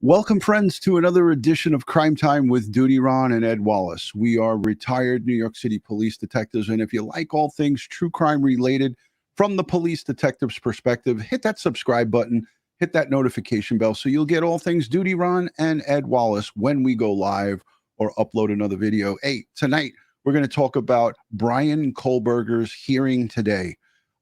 Welcome, friends, to another edition of Crime Time with DutyRon and Ed Wallace. We are retired New York City police detectives, and if you like all things true crime related from the police detective's perspective, hit that subscribe button, hit that notification bell so you'll get all things DutyRon and Ed Wallace when we go live or upload another video. Hey, tonight we're going to talk about Bryan Kohberger's hearing today.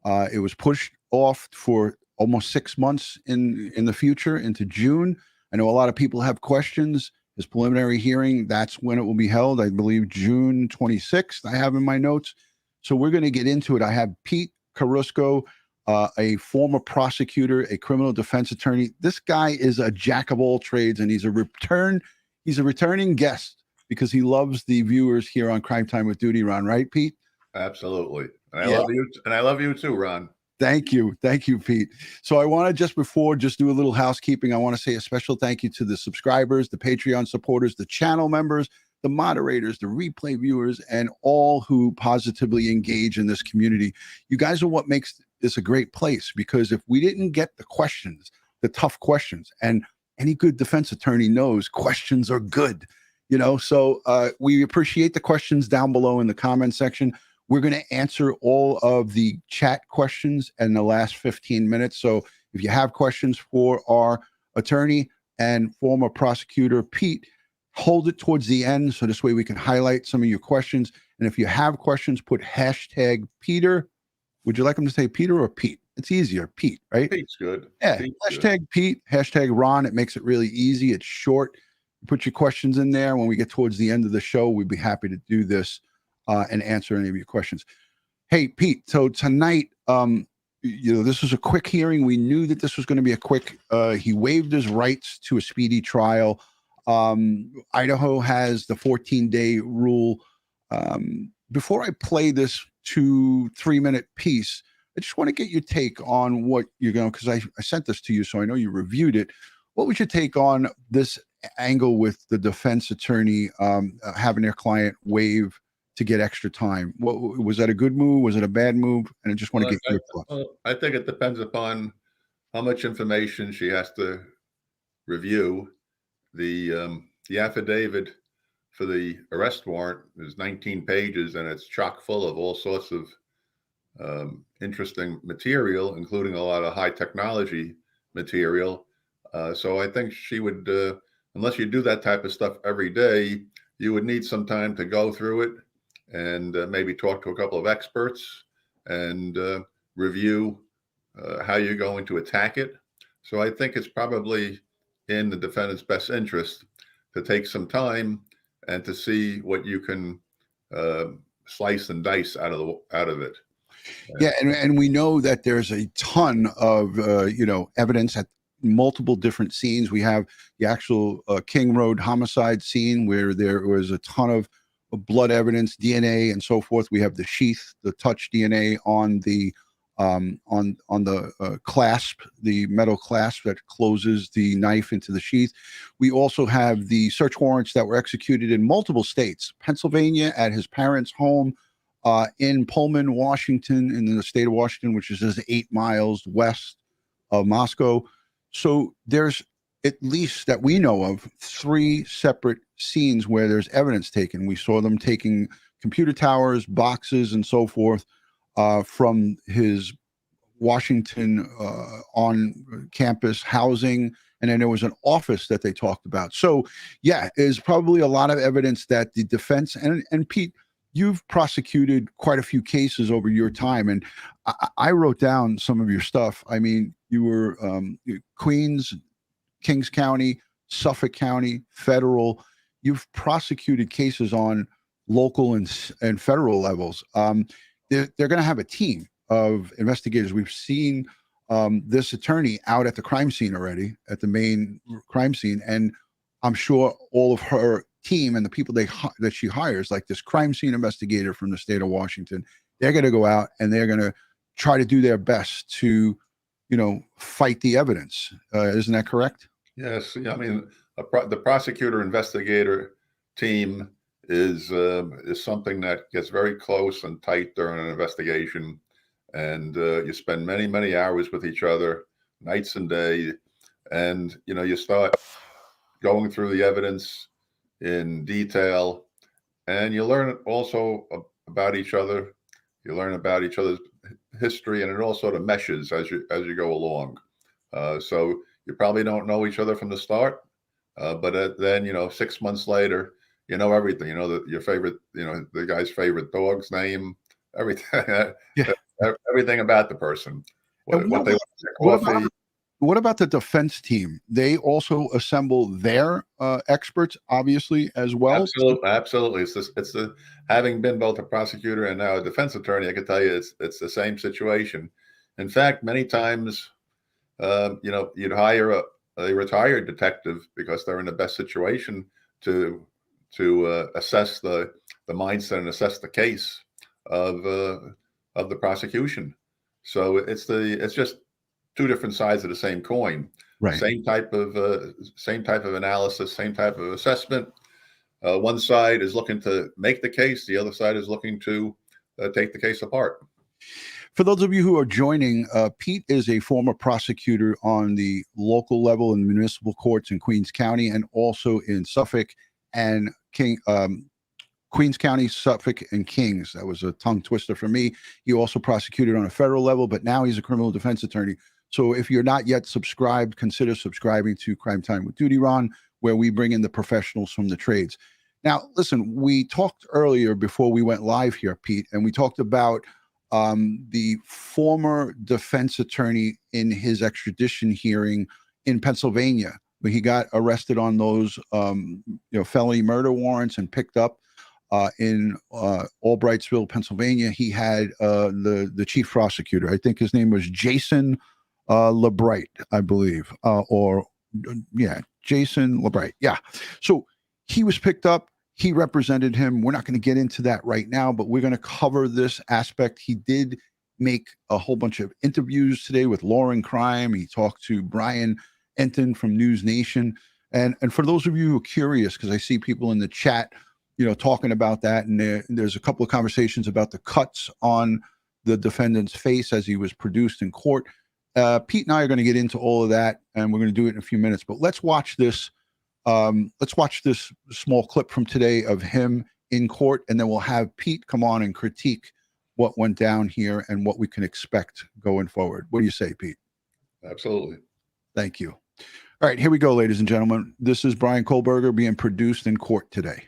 It was pushed off for almost 6 months in the future into June. I know a lot of people have questions. His preliminary hearing, that's when it will be held. I believe June 26th, I have in my notes. So we're going to get into it. I have Pete Crusco, a former prosecutor, a criminal defense attorney. This guy is a jack of all trades, and he's a returning guest because he loves the viewers here on Crime Time with DutyRon, right, Pete? Absolutely. And I love you, and I love you too, Ron. Thank you, Pete. So I want to just do a little housekeeping. I want to say a special thank you to the subscribers, the Patreon supporters, the channel members, the moderators, the replay viewers, and all who positively engage in this community. You guys are what makes this a great place, because if we didn't get the questions, the tough questions, and any good defense attorney knows questions are good, so we appreciate the questions down below in the comment section. We're going to answer all of the chat questions in the last 15 minutes. So if you have questions for our attorney and former prosecutor, Pete, hold it towards the end. So this way we can highlight some of your questions. And if you have questions, put hashtag Peter. Would you like him to say Peter or Pete? It's easier, Pete, right? Pete's good. Yeah, Pete's hashtag good. Pete, hashtag Ron. It makes it really easy. It's short. Put your questions in there. When we get towards the end of the show, we'd be happy to do this and answer any of your questions. Hey, Pete, so tonight, this was a quick hearing. We knew that this was going to be a quick, he waived his rights to a speedy trial. Idaho has the 14-day rule. Before I play this 2-3 minute piece, I just want to get your take on what you're going to, because I sent this to you, so I know you reviewed it. What was your take on this angle with the defense attorney having their client waive to get extra time? What was that, a good move? Was it a bad move? And I just want to get your thoughts. I think it depends upon how much information she has to review. The affidavit for the arrest warrant is 19 pages, and it's chock full of all sorts of interesting material, including a lot of high technology material. So I think she would, unless you do that type of stuff every day, you would need some time to go through it and maybe talk to a couple of experts and review how you're going to attack it. So I think it's probably in the defendant's best interest to take some time and to see what you can slice and dice out of it. Yeah, and we know that there's a ton of evidence at multiple different scenes. We have the actual King Road homicide scene where there was a ton of blood evidence, DNA, and so forth. We have the sheath, the touch DNA on the clasp, the metal clasp that closes the knife into the sheath. We also have the search warrants that were executed in multiple states: Pennsylvania at his parents' home, in Pullman, Washington, in the state of Washington, which is just 8 miles west of Moscow. So there's, at least that we know of, 3 separate scenes where there's evidence taken. We saw them taking computer towers, boxes, and so forth from his Washington on campus housing. And then there was an office that they talked about. So yeah, there's probably a lot of evidence that the defense, and Pete, you've prosecuted quite a few cases over your time, and I wrote down some of your stuff. I mean, you were Queens, Kings County, Suffolk County, federal. You've prosecuted cases on local and federal levels. They're going to have a team of investigators. We've seen this attorney out at the crime scene already, at the main crime scene, and I'm sure all of her team and the people that she hires, like this crime scene investigator from the state of Washington, they're going to go out and they're going to try to do their best to, fight the evidence. Isn't that correct? Yes. I mean, the prosecutor investigator team is something that gets very close and tight during an investigation, and you spend many hours with each other, nights and day, and you start going through the evidence in detail, and you learn also about each other. You learn about each other's history, and it all sort of meshes as you go along. So you probably don't know each other from the start, but then 6 months later, you know everything. You know your favorite, the guy's favorite dog's name, everything, Yeah. everything about the person. What they what coffee. what about the defense team? They also assemble their experts, obviously, as well. Absolutely. It's the having been both a prosecutor and now a defense attorney, I can tell you it's the same situation. In fact, many times, you'd hire a retired detective because they're in the best situation to assess the mindset and assess the case of the prosecution. So it's just two different sides of the same coin. Right. Same type of analysis, same type of assessment. One side is looking to make the case, the other side is looking to take the case apart. For those of you who are joining, Pete is a former prosecutor on the local level in municipal courts in Queens County, and also in Suffolk and Queens County, Suffolk, and Kings. That was a tongue twister for me. He also prosecuted on a federal level, but now he's a criminal defense attorney. So if you're not yet subscribed, consider subscribing to Crime Time with DutyRon, where we bring in the professionals from the trades. Now, listen, we talked earlier before we went live here, Pete, and we talked about the former defense attorney in his extradition hearing in Pennsylvania, where he got arrested on those felony murder warrants and picked up in Albrightsville, Pennsylvania. He had the chief prosecutor. I think his name was Jason Labar, I believe, Jason Labar. Yeah. So he was picked up. He represented him. We're not going to get into that right now, but we're going to cover this aspect. He did make a whole bunch of interviews today with Law and Crime. He talked to Brian Entin from News Nation. And for those of you who are curious, because I see people in the chat, talking about that, and there's a couple of conversations about the cuts on the defendant's face as he was produced in court. Pete and I are going to get into all of that, and we're going to do it in a few minutes. But let's watch this. Let's watch this small clip from today of him in court, and then we'll have Pete come on and critique what went down here and what we can expect going forward. What do you say, Pete? Absolutely. Thank you. All right, here we go, ladies and gentlemen. This is Bryan Kohberger being produced in court today.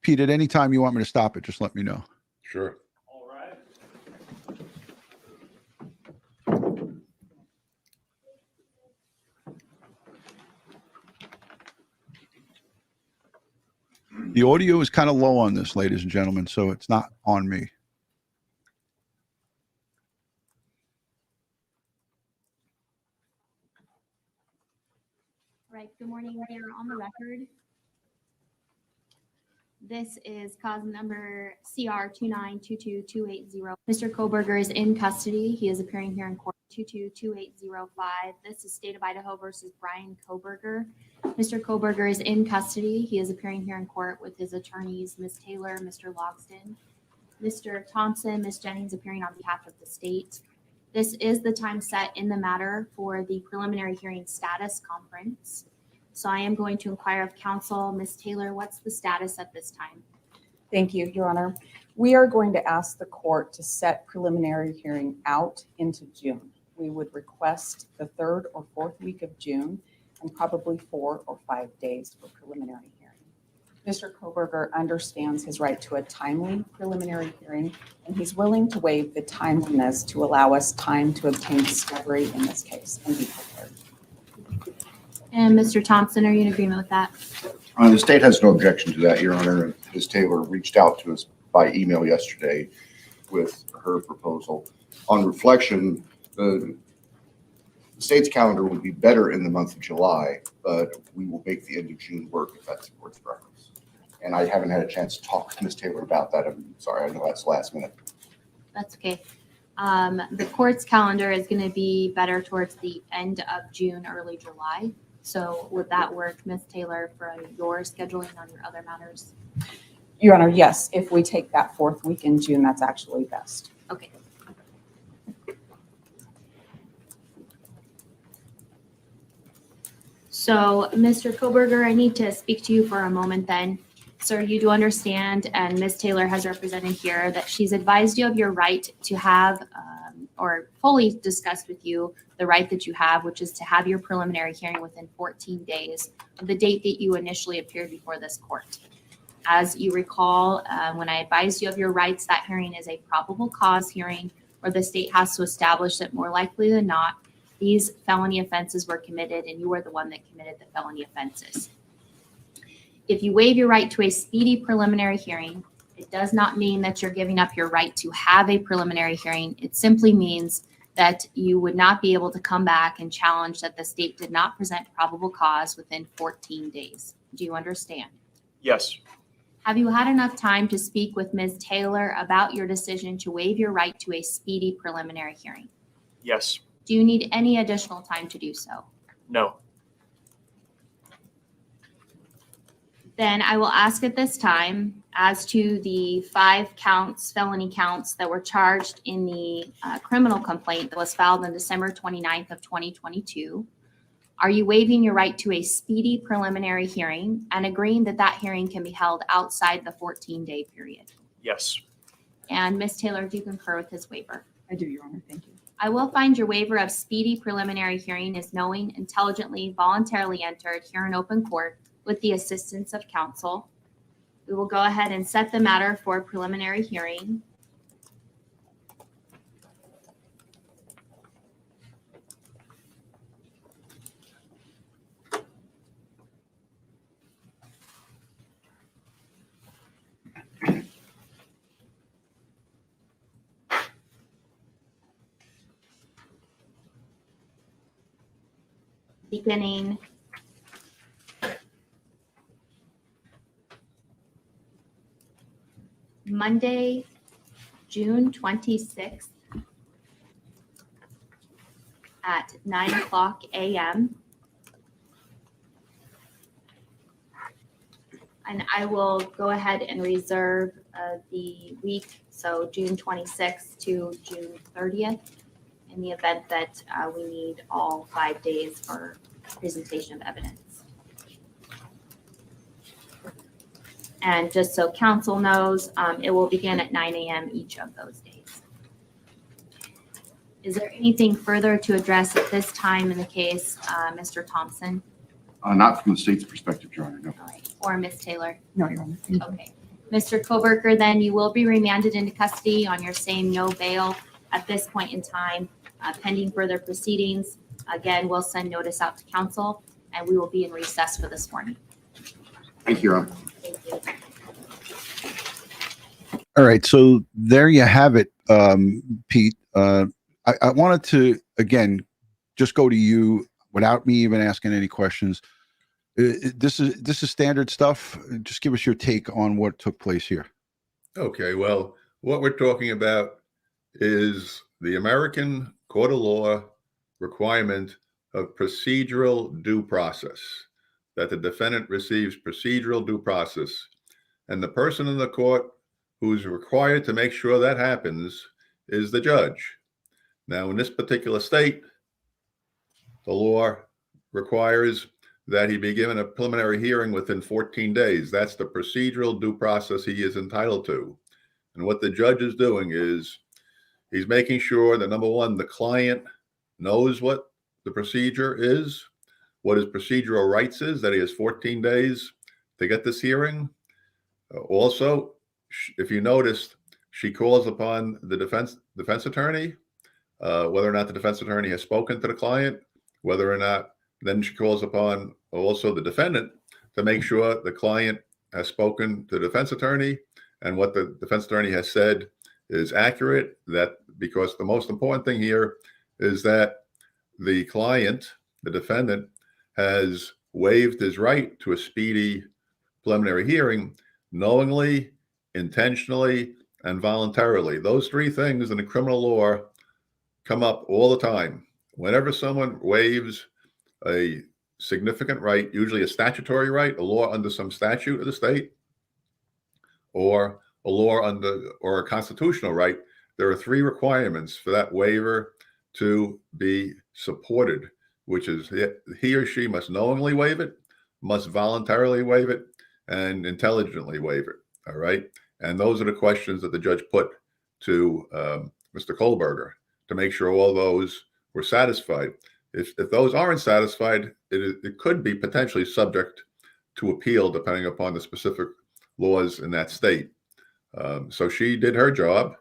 Pete, at any time you want me to stop it, just let me know. Sure. All right. The audio is kind of low on this, ladies and gentlemen, so it's not on me. Right. Good morning. We are on the record. This is cause number CR 2922280. Mr. Kohberger is in custody. He is appearing here in court 222805. This is State of Idaho versus Bryan Kohberger. Mr. Kohberger is in custody. He is appearing here in court with his attorneys, Ms. Taylor, Mr. Logston, Mr. Thompson, Ms. Jennings appearing on behalf of the state. This is the time set in the matter for the preliminary hearing status conference. So I am going to inquire of counsel. Ms. Taylor, what's the status at this time? Thank you, Your Honor. We are going to ask the court to set preliminary hearing out into June. We would request the 3rd or 4th week of June and probably 4 or 5 days for preliminary hearing. Mr. Kohberger understands his right to a timely preliminary hearing, and he's willing to waive the timeliness to allow us time to obtain discovery in this case and be prepared. And Mr. Thompson, are you in agreement with that? The state has no objection to that, Your Honor. Ms. Taylor reached out to us by email yesterday with her proposal. On reflection, the state's calendar would be better in the month of July, but we will make the end of June work if that's the court's preference. And I haven't had a chance to talk to Ms. Taylor about that. I'm sorry, I know that's last minute. That's okay. The court's calendar is going to be better towards the end of June, early July. So would that work, Ms. Taylor, for your scheduling on your other matters? Your Honor, yes. If we take that 4th week in June, that's actually best. Okay. So, Mr. Kohberger, I need to speak to you for a moment then. Sir, you do understand, and Ms. Taylor has represented here, that she's advised you of your right to have, or fully discussed with you the right that you have, which is to have your preliminary hearing within 14 days of the date that you initially appeared before this court. As you recall, when I advised you of your rights, that hearing is a probable cause hearing where the state has to establish that more likely than not, these felony offenses were committed and you were the one that committed the felony offenses. If you waive your right to a speedy preliminary hearing, it does not mean that you're giving up your right to have a preliminary hearing. It simply means that you would not be able to come back and challenge that the state did not present probable cause within 14 days. Do you understand? Yes. Have you had enough time to speak with Ms. Taylor about your decision to waive your right to a speedy preliminary hearing? Yes. Do you need any additional time to do so? No. Then I will ask at this time, as to the 5 counts, felony counts that were charged in the criminal complaint that was filed on December 29th of 2022, are you waiving your right to a speedy preliminary hearing and agreeing that that hearing can be held outside the 14-day period? Yes. And Ms. Taylor, do you concur with his waiver? I do, Your Honor. Thank you. I will find your waiver of speedy preliminary hearing is knowing, intelligently, voluntarily entered here in open court with the assistance of counsel. We will go ahead and set the matter for a preliminary hearing. Beginning Monday, June 26th at 9:00 a.m. And I will go ahead and reserve the week, so June 26th to June 30th, in the event that we need all 5 days for presentation of evidence. And just so council knows, it will begin at 9 a.m. each of those days. Is there anything further to address at this time in the case, Mr. Thompson? Not from the state's perspective, Your Honor, no. All right. Or Ms. Taylor? No, Your Honor. Thank you. Okay. Mr. Kohberger, then you will be remanded into custody on your same no bail at this point in time, pending further proceedings. Again, we'll send notice out to council and we will be in recess for this morning. Thank you, Your Honor. Thank you. All right, so there you have it, Pete. I wanted to, again, just go to you without me even asking any questions. This is standard stuff. Just give us your take on what took place here. Okay, well, what we're talking about is the American Court of Law requirement of procedural due process, that the defendant receives procedural due process. And the person in the court who's required to make sure that happens is the judge. Now, in this particular state, the law requires that he be given a preliminary hearing within 14 days. That's the procedural due process he is entitled to. And what the judge is doing is he's making sure that, number one, the client knows what the procedure is, what his procedural rights is, that he has 14 days to get this hearing. Also, if you noticed, she calls upon the defense attorney, whether or not the defense attorney has spoken to the client, whether or not, then she calls upon also the defendant to make sure the client has spoken to the defense attorney and what the defense attorney has said is accurate. That because the most important thing here is that the client, the defendant, has waived his right to a speedy preliminary hearing knowingly, intentionally, and voluntarily. Those 3 things in the criminal law come up all the time. Whenever someone waives a significant right, usually a statutory right, a law under some statute of the state, or a law under, or a constitutional right, there are 3 requirements for that waiver to be supported. which is he or she must knowingly waive it, must voluntarily waive it, and intelligently waive it. All right. And those are the questions that the judge put to Mr. Kohberger to make sure all those were satisfied. If those aren't satisfied, it could be potentially subject to appeal depending upon the specific laws in that state. So she did her job.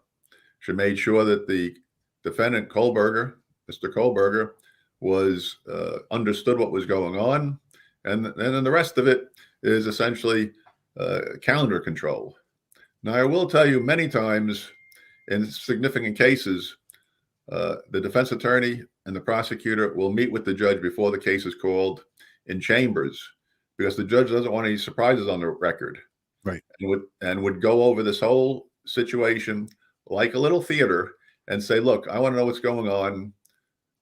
She made sure that the defendant Kohberger, Mr. Kohberger, was understood what was going on, and then the rest of it is essentially calendar control. Now, I will tell you, many times in significant cases, the defense attorney and the prosecutor will meet with the judge before the case is called in chambers, because the judge doesn't want any surprises on the record. Right. And would go over this whole situation like a little theater and say, look, I want to know what's going on.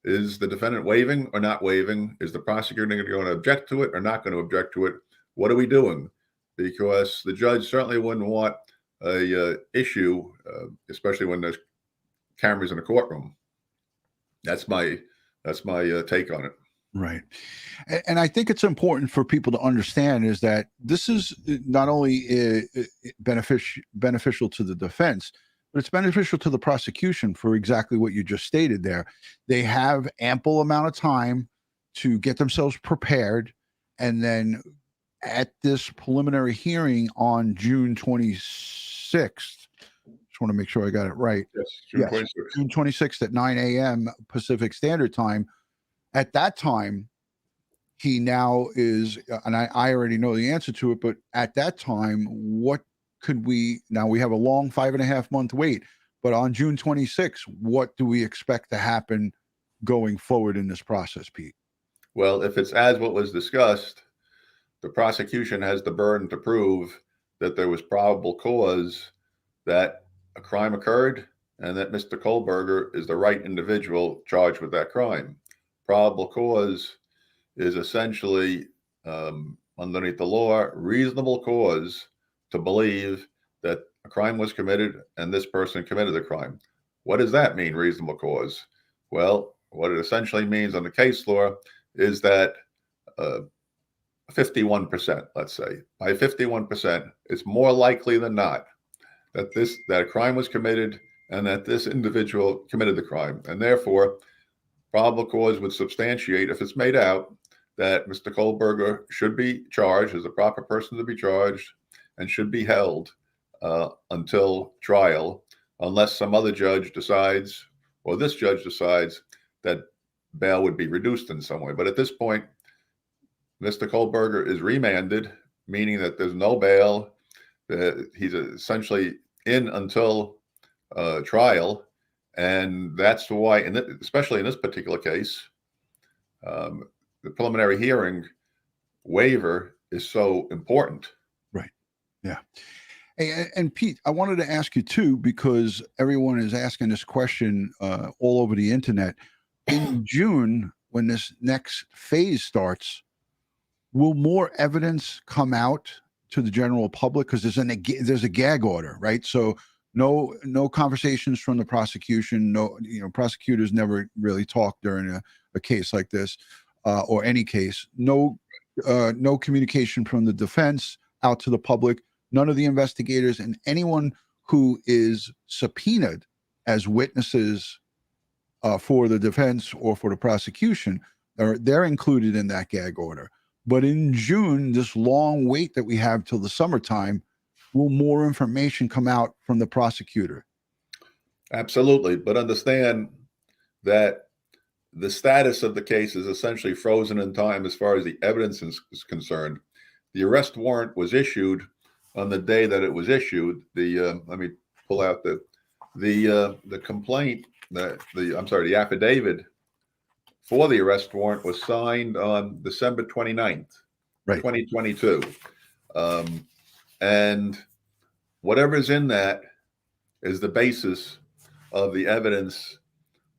Is the defendant waiving or not waiving? Is the prosecutor going to object to it or not going to object to it? What are we doing? Because the judge certainly wouldn't want a issue, especially when there's cameras in the courtroom. That's my take on it. Right. And I think it's important for people to understand is that this is not only beneficial to the defense, but it's beneficial to the prosecution for exactly what you just stated there. They have ample amount of time to get themselves prepared. And then at this preliminary hearing on June 26th, just want to make sure I got it right. Yes, June Yes, 26th. June 26th at 9 a.m. Pacific Standard Time. At that time, he now is, and I already know the answer to it, but at that time, what could we, now we have a long 5.5 month wait, but on June 26th, what do we expect to happen going forward in this process, Pete? Well, if it's as what was discussed, the prosecution has the burden to prove that there was probable cause that a crime occurred and that Mr. Kohberger is the right individual charged with that crime. Probable cause is essentially, underneath the law, reasonable cause to believe that a crime was committed and this person committed the crime. What does that mean, reasonable cause? Well, what it essentially means on the case law is that 51%, let's say, by 51%, it's more likely than not that a crime was committed and that this individual committed the crime. And therefore, probable cause would substantiate, if it's made out, that Mr. Kohberger should be charged as the proper person to be charged and should be held until trial, unless some other judge decides, or this judge decides, that bail would be reduced in some way. But at this point, Mr. Kohberger is remanded, meaning that there's no bail. He's essentially in until trial. And that's why, especially in this particular case, the preliminary hearing waiver is so important. Right. Yeah. And Pete, I wanted to ask you too, because everyone is asking this question all over the internet. In June, when this next phase starts, will more evidence come out to the general public? Because there's a gag order, right? So no conversations from the prosecution. No, prosecutors never really talk during a case like this, or any case. No communication from the defense out to the public. None of the investigators and anyone who is subpoenaed as witnesses for the defense or for the prosecution, they're included in that gag order. But in June, this long wait that we have till the summertime, will more information come out from the prosecutor? Absolutely. But understand that the status of the case is essentially frozen in time as far as the evidence is concerned. The arrest warrant was issued on the day that it was issued. Let me pull out the complaint, the affidavit for the arrest warrant was signed on December 29th, right, 2022. And whatever is in that is the basis of the evidence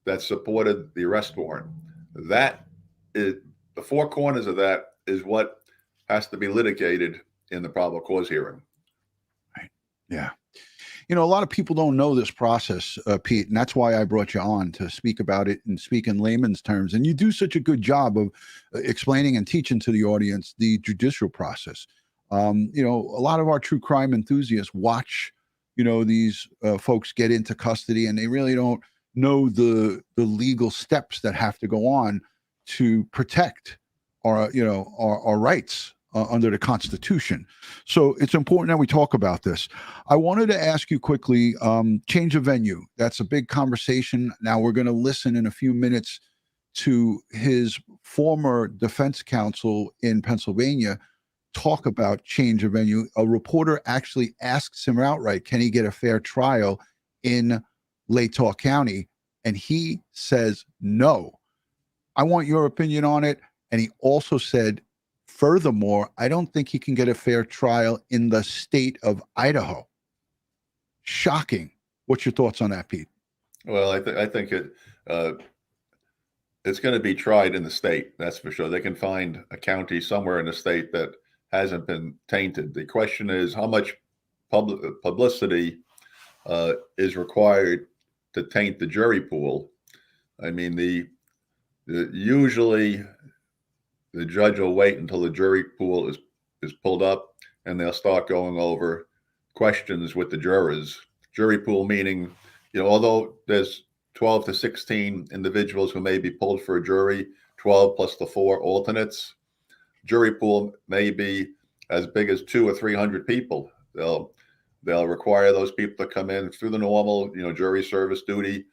that supported the arrest warrant. That is, the four corners of that is what has to be litigated in the probable cause hearing. Right. Yeah. you know, a lot of people don't know this process, Pete, and that's why I brought you on to speak about it and speak in layman's terms. And you do such a good job of explaining and teaching to the audience the judicial process. You know, a lot of our true crime enthusiasts watch, you know, these folks get into custody, and they really don't know the legal steps that have to go on to protect our, you know, our rights under the Constitution. So it's important that we talk about this. I wanted to ask you quickly, change of venue. That's a big conversation. Now we're going to listen in a few minutes to his former defense counsel in Pennsylvania talk about change of venue. A reporter actually asks him outright, can he get a fair trial in Latah County? And he says no. I want your opinion on it. And he also said, furthermore, I don't think he can get a fair trial in the state of Idaho. Shocking. What's your thoughts on that, Pete? Well, I think it's going to be tried in the state. That's for sure. They can find a county somewhere in the state that hasn't been tainted. The question is how much publicity is required to taint the jury pool. I mean, usually the judge will wait until the jury pool is pulled up, and they'll start going over questions with the jurors. Jury pool meaning, you know, although there's 12 to 16 individuals who may be pulled for a jury, 12 plus the 4 alternates. Jury pool may be as big as 200 or 300 people. They'll require those people to come in through the normal, you know, jury service duty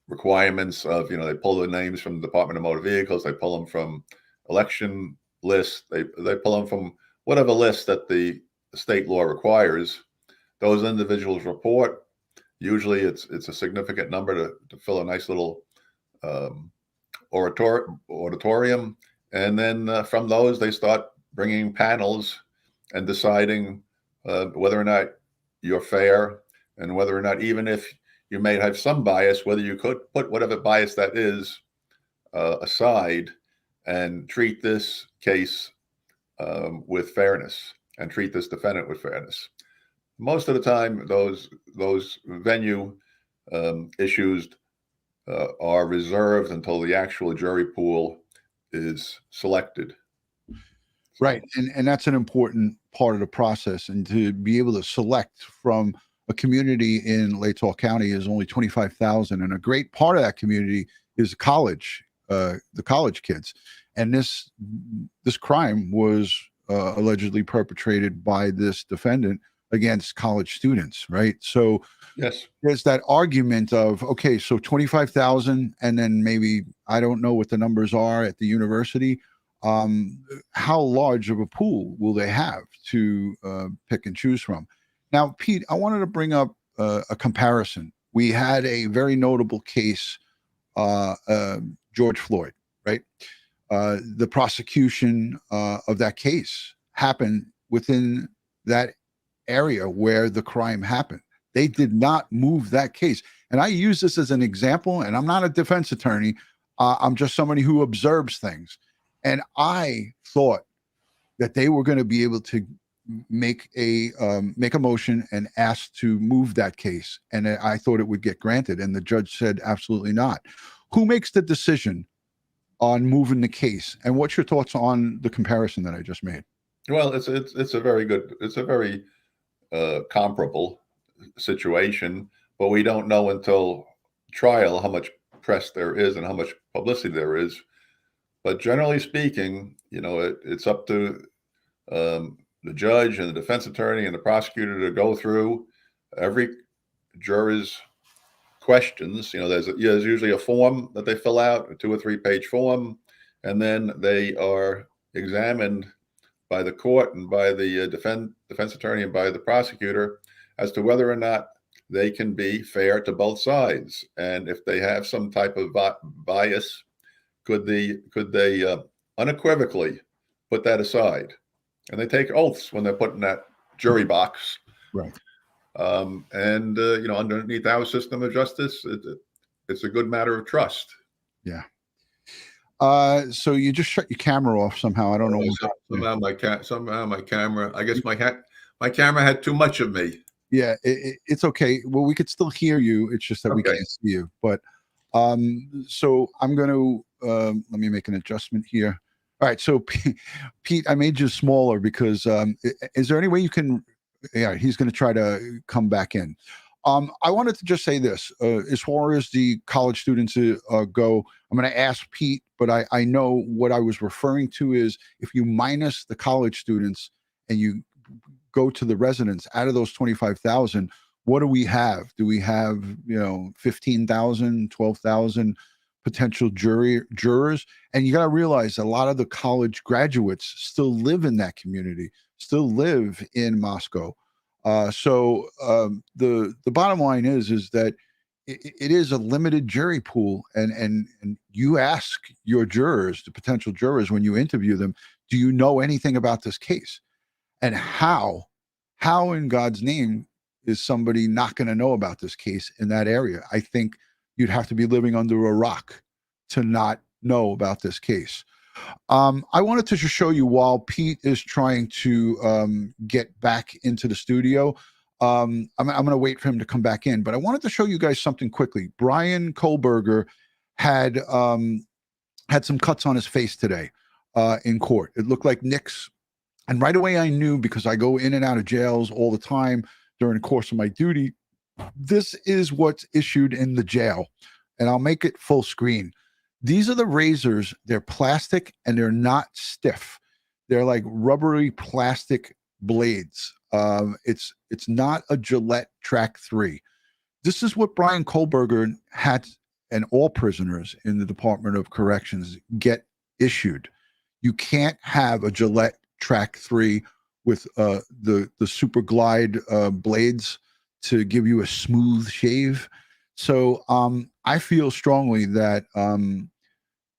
requirements of, you know, they pull the names from the Department of Motor Vehicles, they pull them from election lists, they pull them from whatever list that the state law requires. Those individuals report. Usually it's a significant number to fill a nice little auditorium. And then from those, they start bringing panels and deciding whether or not you're fair, and whether or not, even if you may have some bias, whether you could put whatever bias that is aside and treat this case with fairness and treat this defendant with fairness. Most of the time, those venue issues are reserved until the actual jury pool is selected. Right. And that's an important part of the process. And to be able to select from a community in Latah County is only 25,000. And a great part of that community is college, the college kids. And this crime was allegedly perpetrated by this defendant against college students, right? So yes, there's that argument of, okay, so 25,000, and then maybe, I don't know what the numbers are at the university. How large of a pool will they have to pick and choose from? Now, Pete, I wanted to bring up a comparison. We had a very notable case, George Floyd, right? The prosecution of that case happened within that area where the crime happened. They did not move that case. And I use this as an example, and I'm not a defense attorney. I'm just somebody who observes things. And I thought that they were going to be able to make a motion and ask to move that case. And I thought it would get granted. And the judge said, absolutely not. Who makes the decision on moving the case? And what's your thoughts on the comparison that I just made? Well, it's a very comparable situation, but we don't know until trial how much press there is and how much publicity there is. But generally speaking, you know, it's up to the judge and the defense attorney and the prosecutor to go through every juror's questions. You know, there's usually a form that they fill out, a 2 or 3 page form, and then they are examined by the court and by the defense attorney and by the prosecutor as to whether or not they can be fair to both sides. And if they have some type of bias, could they unequivocally put that aside? And they take oaths when they're put in that jury box. Right. And you know, underneath our system of justice, it's a good matter of trust. Yeah. So you just shut your camera off somehow. I don't know. Somehow my camera. I guess My camera had too much of me. Yeah, it's okay. Well, we could still hear you. It's just that we Okay. can't see you. But so I'm going to let me make an adjustment here. All right. So Pete, I made you smaller because is there any way you can? Yeah, he's going to try to come back in. I wanted to just say this as far as the college students go. I'm going to ask Pete, but I know what I was referring to is if you minus the college students and you go to the residents out of those 25,000, what do we have? Do we have, 15,000, 12,000 potential jurors? And you got to realize a lot of the college graduates still live in that community, still live in Moscow. So the bottom line is that it is a limited jury pool, and you ask your jurors, the potential jurors, when you interview them, do you know anything about this case? And how in God's name is somebody not going to know about this case in that area? I think you'd have to be living under a rock to not know about this case. I wanted to just show you while Pete is trying to get back into the studio. I'm going to wait for him to come back in, but I wanted to show you guys something quickly. Bryan Kohberger had some cuts on his face today in court. It looked like nicks. And right away I knew, because I go in and out of jails all the time during the course of my duty, this is what's issued in the jail. And I'll make it full screen. These are the razors. They're plastic and they're not stiff. They're like rubbery plastic blades. It's not a Gillette Track 3. This is what Bryan Kohberger had, and all prisoners in the Department of Corrections get issued. You can't have a Gillette Track 3 with the Super Glide blades to give you a smooth shave. So I feel strongly that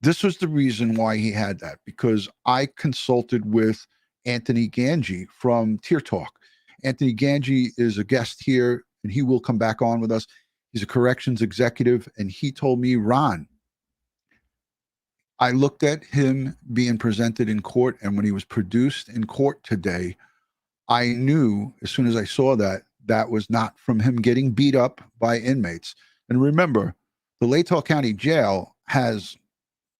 this was the reason why he had that, because I consulted with Anthony Ganji from Tier Talk. Anthony Ganji is a guest here, and he will come back on with us. He's a corrections executive, and he told me, Ron, I looked at him being presented in court, and when he was produced in court today, I knew as soon as I saw that that was not from him getting beat up by inmates. And remember, the Latah County Jail has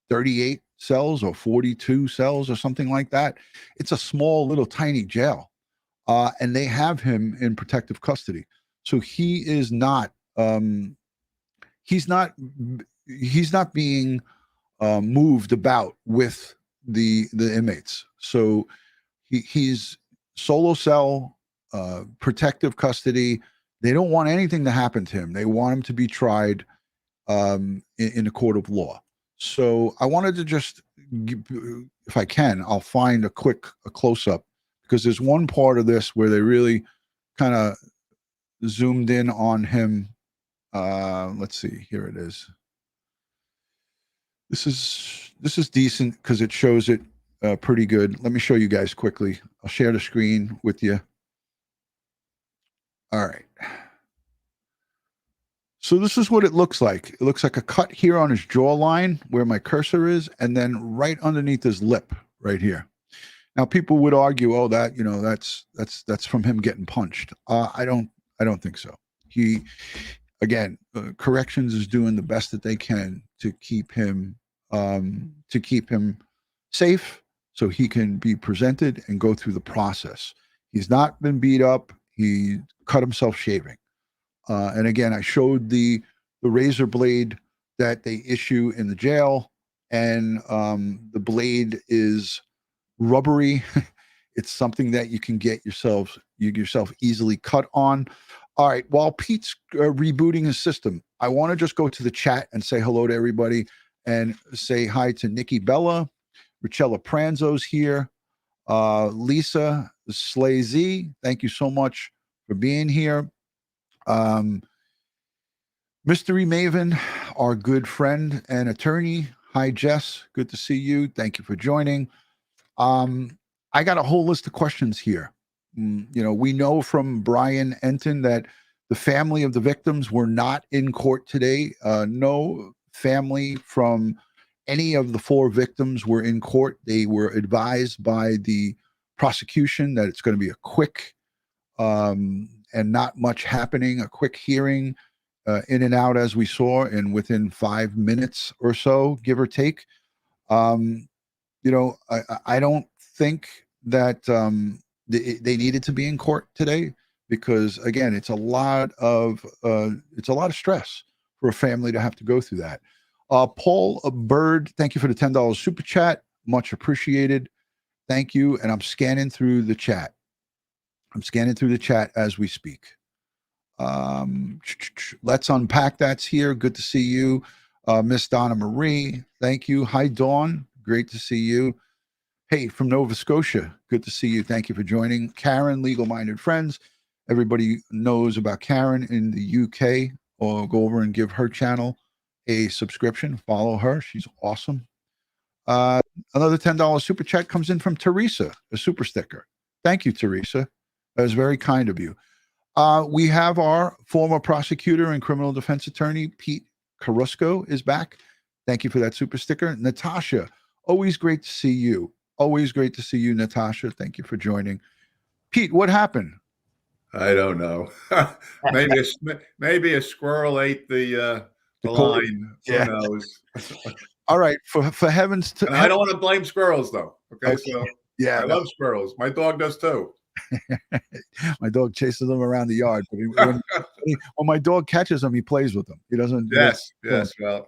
38 cells or 42 cells or something like that. It's a small little tiny jail, and they have him in protective custody. So he is not he's not being moved about with the inmates. So he's solo cell, protective custody. They don't want anything to happen to him. They want him to be tried in a court of law. So I wanted to just, if I can, I'll find a close-up, because there's one part of this where they really kind of zoomed in on him. Let's see, here it is. This is decent because it shows it pretty good. Let me show you guys quickly. I'll share the screen with you. All right. So this is what it looks like. It looks like a cut here on his jawline where my cursor is, and then right underneath his lip right here. Now people would argue, oh, that, that's from him getting punched. I don't think so. He, again, corrections is doing the best that they can to keep him safe so he can be presented and go through the process. He's not been beat up. He cut himself shaving. And again, I showed the razor blade that they issue in the jail, and the blade is rubbery. It's something that you can get yourself easily cut on. All right, while Pete's rebooting his system, I want to just go to the chat and say hello to everybody and say hi to Nikki Bella, Richella Pranzo's here, Lisa Slazy, thank you so much for being here. Mystery Maven, our good friend and attorney. Hi, Jess. Good to see you. Thank you for joining. I got a whole list of questions here. We know from Brian Entin that the family of the victims were not in court today. No family from any of the 4 victims were in court. They were advised by the prosecution that it's going to be a quick and not much happening. A quick hearing, in and out as we saw, and within 5 minutes or so, give or take. I don't think that they needed to be in court today, because again, it's a lot of stress for a family to have to go through that. Paul Bird, thank you for the $10 super chat, much appreciated. Thank you. And I'm scanning through the chat. As we speak. Let's unpack that's here. Good to see you. Miss Donna Marie, thank you. Hi, Dawn. Great to see you. Hey, from Nova Scotia, good to see you. Thank you for joining. Karen, Legal Minded Friends. Everybody knows about Karen in the UK, or go over and give her channel a subscription. Follow her. She's awesome. Another $10 super chat comes in from Teresa, a super sticker. Thank you, Teresa. That was very kind of you. We have our former prosecutor and criminal defense attorney, Pete Crusco, is back. Thank you for that super sticker. Natasha, always great to see you. Always great to see you, Natasha. Thank you for joining. Pete, what happened? I don't know. maybe a squirrel ate the line. Yeah. Who knows? All right, for heavens to. And I don't want to blame squirrels, though. Okay. So yeah, I love squirrels. My dog does too. My dog chases them around the yard, but when my dog catches them, he plays with them. He doesn't. Yes. Well,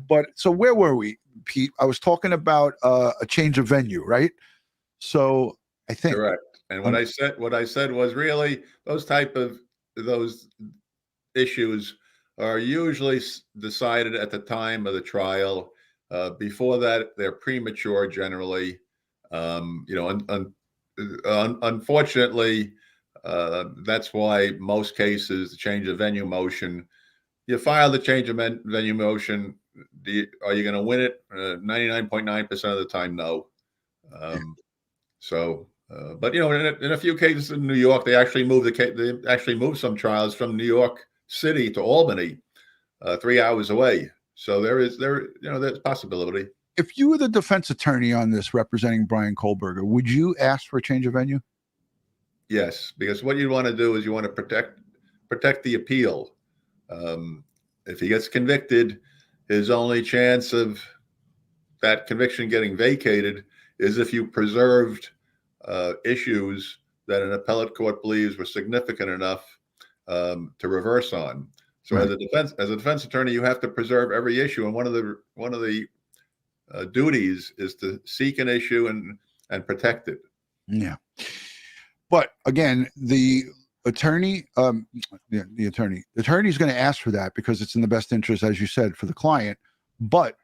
but so where were we, Pete? I was talking about a change of venue, right? So I think correct. And what I said was really those issues are usually decided at the time of the trial. Before that, they're premature generally. Unfortunately, that's why most cases, the change of venue motion, you file the change of venue motion. Are you going to win it? 99.9% of the time, no. But in a few cases in New York, they actually moved some trials from New York City to Albany, 3 hours away. So there's possibility. If you were the defense attorney on this representing Bryan Kohberger, would you ask for a change of venue? Yes, because what you want to do is you want to protect the appeal. If he gets convicted, his only chance of that conviction getting vacated is if you preserved issues that an appellate court believes were significant enough to reverse on. So right. as a defense attorney, you have to preserve every issue, and one of the duties is to seek an issue and protect it. Yeah, but again, the attorney's going to ask for that because it's in the best interest, as you said, for the client. But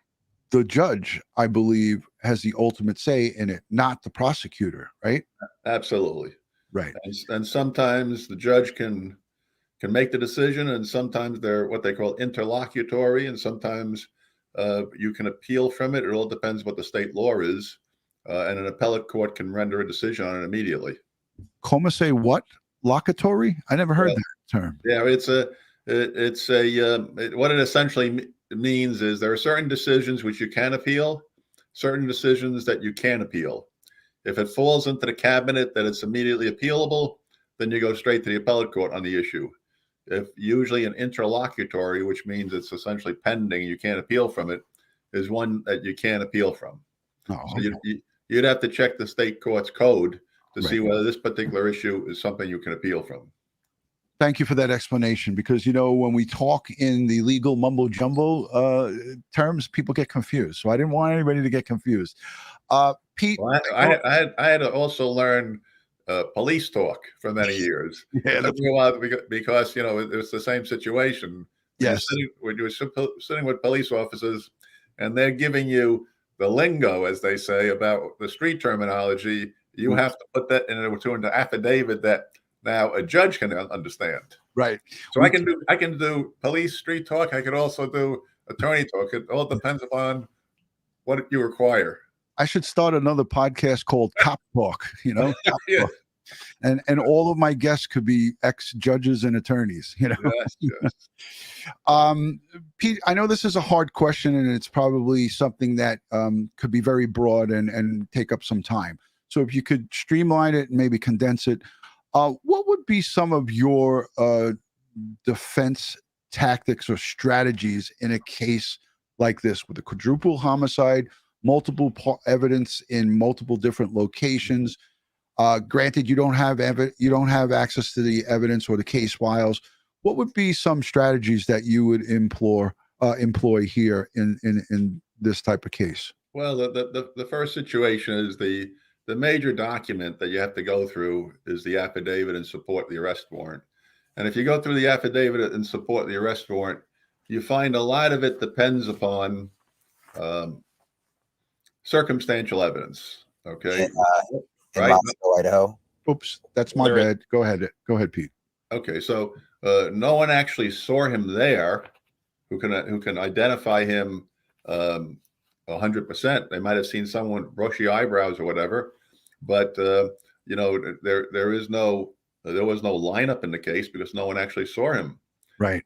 the judge, I believe, has the ultimate say in it, not the prosecutor, right? Absolutely. Right. And sometimes the judge can make the decision, and sometimes they're what they call interlocutory, and sometimes you can appeal from it. It all depends what the state law is, and an appellate court can render a decision on it immediately. Como say what? Locatory? I never heard that term. Yeah, what it essentially means is there are certain decisions which you can appeal, certain decisions that you can't appeal. If it falls into the cabinet that it's immediately appealable, then you go straight to the appellate court on the issue. If usually an interlocutory, which means it's essentially pending, you can't appeal from it, is one that you can't appeal from. Oh, so you'd have to check the state court's code to see whether this particular issue is something you can appeal from. Thank you for that explanation, because, when we talk in the legal mumbo jumbo terms, people get confused. So I didn't want anybody to get confused. Pete, well, I had to also learn police talk for many years. Yeah, it took me a while because it's the same situation. Yes, when you're sitting with police officers, and they're giving you the lingo, as they say, about the street terminology. You have to put that into an affidavit that now a judge can understand. Right. So I can do police street talk. I could also do attorney talk. It all depends upon what you require. I should start another podcast called Cop Talk, Cop Yeah. Talk. And all of my guests could be ex-judges and attorneys, Yes. Pete, I know this is a hard question, and it's probably something that could be very broad and take up some time. So if you could streamline it and maybe condense it. What would be some of your defense tactics or strategies in a case like this with a quadruple homicide, multiple evidence in multiple different locations? Granted, you don't have access to the evidence or the case files. What would be some strategies that you would employ here in this type of case? Well, the first situation is the major document that you have to go through is the affidavit in support of the arrest warrant. And if you go through the affidavit in support of the arrest warrant, you find a lot of it depends upon circumstantial evidence. Okay. In Right. Moscow, Idaho. Oops, that's my bad. Go ahead, Pete. Okay. So no one actually saw him there who can identify him 100%. They might have seen someone with brushy eyebrows or whatever, but you know, there was no lineup in the case because no one actually saw him. Right.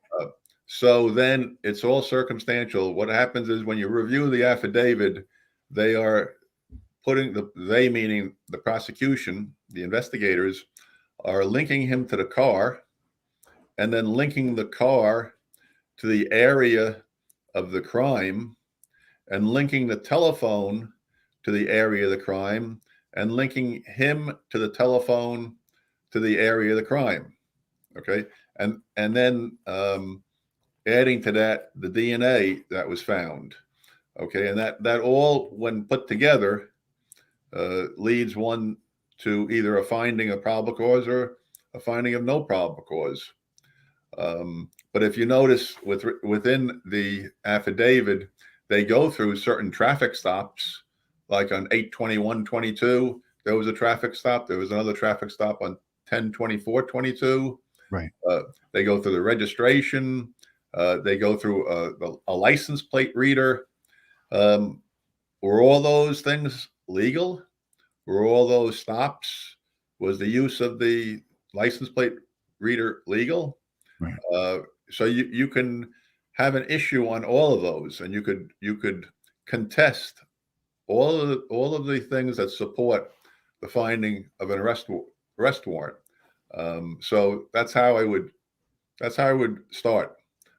So then it's all circumstantial. What happens is when you review the affidavit, they are putting they meaning the prosecution, the investigators, are linking him to the car, and then linking the car to the area of the crime, and linking the telephone to the area of the crime, and linking him to the telephone to the area of the crime. Okay. And then adding to that the DNA that was found. Okay. And that all, when put together, leads one to either a finding of probable cause or a finding of no probable cause. But if you notice within the affidavit, they go through certain traffic stops, like on 8/21/22, there was a traffic stop. There was another traffic stop on 10/24/22. Right. They go through the registration. They go through a license plate reader. Were all those things legal? Were all those stops? Was the use of the license plate reader legal? Right. So you can have an issue on all of those, and you could contest all of the things that support the finding of an arrest warrant. So that's how I would start,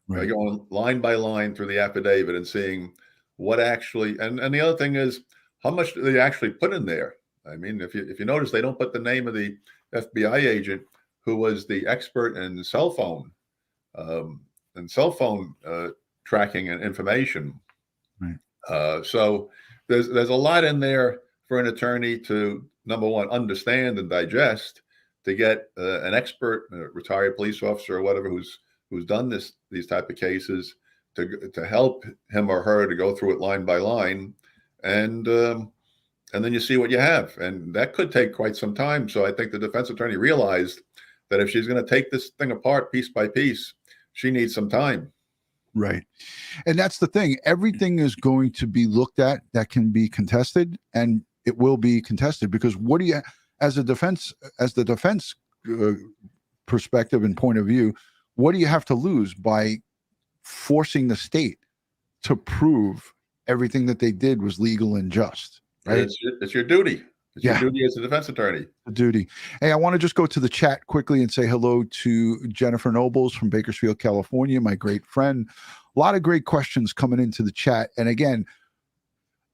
by going line by line through the affidavit and seeing what actually, and the other thing is, how much do they actually put in there? I mean, if you notice, they don't put the name of the FBI agent who was the expert in cell phone tracking and information. Right. So there's a lot in there for an attorney to, number one, understand and digest, to get an expert, a retired police officer or whatever who's done these type of cases, to help him or her to go through it line by line, and then you see what you have, and that could take quite some time. So I think the defense attorney realized that if she's going to take this thing apart piece by piece, she needs some time. Right. And that's the thing. Everything is going to be looked at that can be contested, and it will be contested, because what do you, as the defense perspective and point of view, what do you have to lose by forcing the state to prove everything that they did was legal and just? Right. It's your duty. It's your duty as a defense attorney. The duty. Hey, I want to just go to the chat quickly and say hello to Jennifer Nobles from Bakersfield, California, my great friend. A lot of great questions coming into the chat. And again,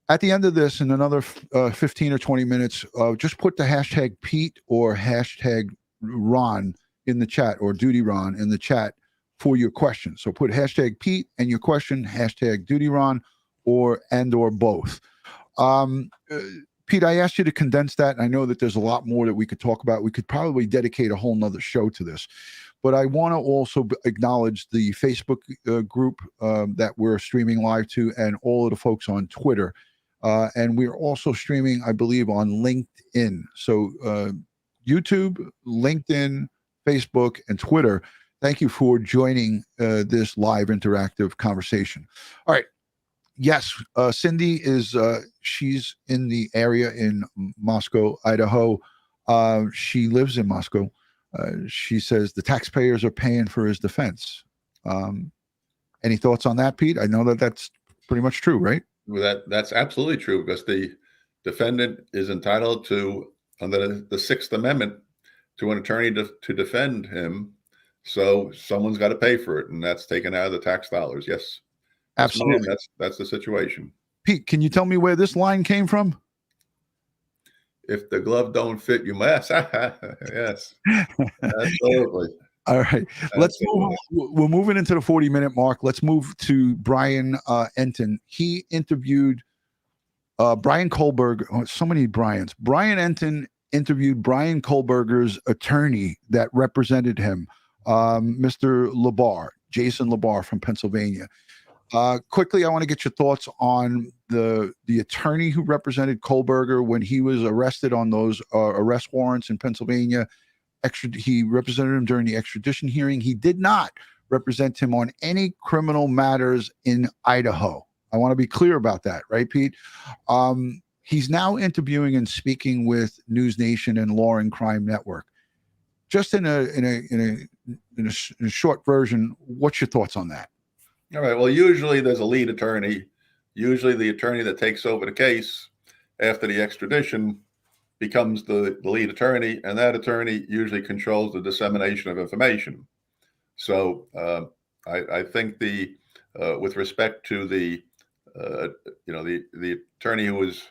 at the end of this, in another 15 or 20 minutes, just put the hashtag Pete or hashtag Ron in the chat, or DutyRon in the chat for your question. So put hashtag Pete and your question, hashtag DutyRon, or both. Pete, I asked you to condense that. And I know that there's a lot more that we could talk about. We could probably dedicate a whole nother show to this, but I want to also acknowledge the Facebook group that we're streaming live to, and all of the folks on Twitter. And we're also streaming, I believe, on LinkedIn. So YouTube, LinkedIn, Facebook, and Twitter. Thank you for joining this live interactive conversation. All right. Yes, Cindy is, she's in the area in Moscow, Idaho. She lives in Moscow. She says the taxpayers are paying for his defense. Any thoughts on that, Pete? I know that that's pretty much true, right? Well, that's absolutely true, because the defendant is entitled to, under the Sixth Amendment, to an attorney to defend him. So someone's got to pay for it, and that's taken out of the tax dollars. Yes, Absolutely. That's the situation. Pete, can you tell me where this line came from? If the glove don't fit, you must. Yes, absolutely. All right, let's move. We're moving into the 40-minute mark. Let's move to Brian Entin. He interviewed Bryan Kohberger. Oh, so many Bryans. Brian Entin interviewed Bryan Kohberger's attorney that represented him, Mr. Labar, Jason Labar from Pennsylvania. Quickly, I want to get your thoughts on the attorney who represented Kohberger when he was arrested on those arrest warrants in Pennsylvania. He represented him during the extradition hearing. He did not represent him on any criminal matters in Idaho. I want to be clear about that, right, Pete? He's now interviewing and speaking with News Nation and Law and Crime Network. Just in a short version, what's your thoughts on that? All right. Well, usually there's a lead attorney. Usually the attorney that takes over the case after the extradition becomes the lead attorney, and that attorney usually controls the dissemination of information. So I think with respect to the attorney who was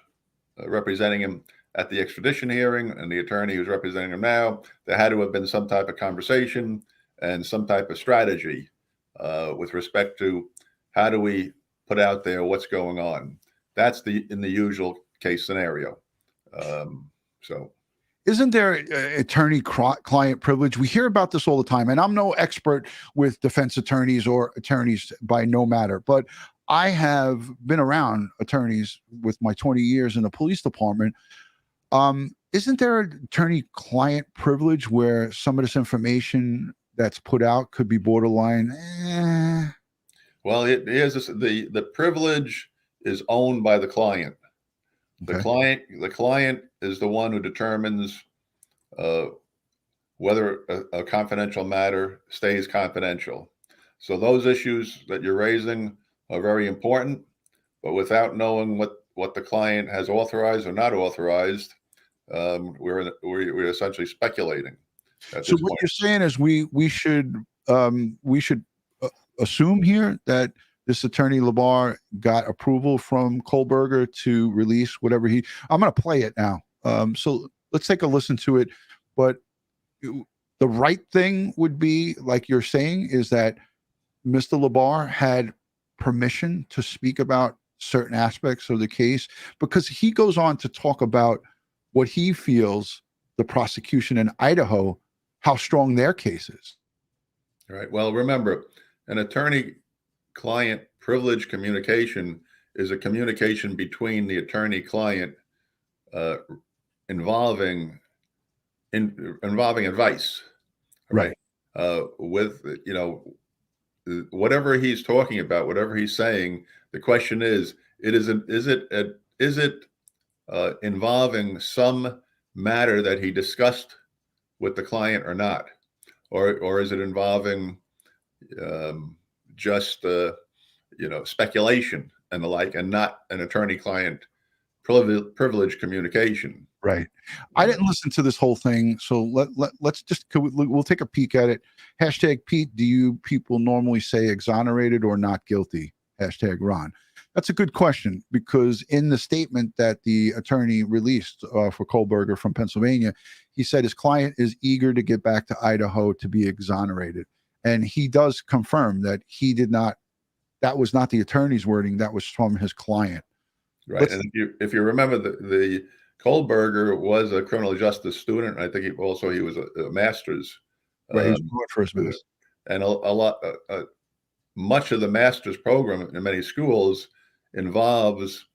representing him at the extradition hearing and the attorney who's representing him now, there had to have been some type of conversation and some type of strategy with respect to how do we put out there what's going on. That's in the usual case scenario. So isn't there attorney-client privilege? We hear about this all the time, and I'm no expert with defense attorneys or attorneys by no matter, but I have been around attorneys with my 20 years in the police department. Isn't there an attorney-client privilege where some of this information that's put out could be borderline? Well, it is the privilege is owned by the client. The client is the one who determines whether a confidential matter stays confidential. So those issues that you're raising are very important, but without knowing what the client has authorized or not authorized, we're essentially speculating. So what you're saying is we should assume here that this attorney Labar got approval from Kohberger to release whatever I'm going to play it now. So let's take a listen to it. But the right thing would be, like you're saying, is that Mr. Labar had permission to speak about certain aspects of the case, because he goes on to talk about what he feels the prosecution in Idaho, how strong their case is. All right. Well, remember, an attorney-client privilege communication is a communication between the attorney-client involving advice. Right. With whatever he's talking about, whatever he's saying, the question is it involving some matter that he discussed with the client or not, or is it involving just speculation and the like, and not an attorney-client privilege communication? Right. I didn't listen to this whole thing, so let's just we'll take a peek at it. Hashtag Pete, do you people normally say exonerated or not guilty? Hashtag Ron. That's a good question, because in the statement that the attorney released for Kohberger from Pennsylvania, he said his client is eager to get back to Idaho to be exonerated. And he does confirm that he did not, that was not the attorney's wording, that was from his client. Right. And if you remember, the Kohberger was a criminal justice student. I think he was a master's. Right. He was going for his master's. And much of the master's program in many schools involves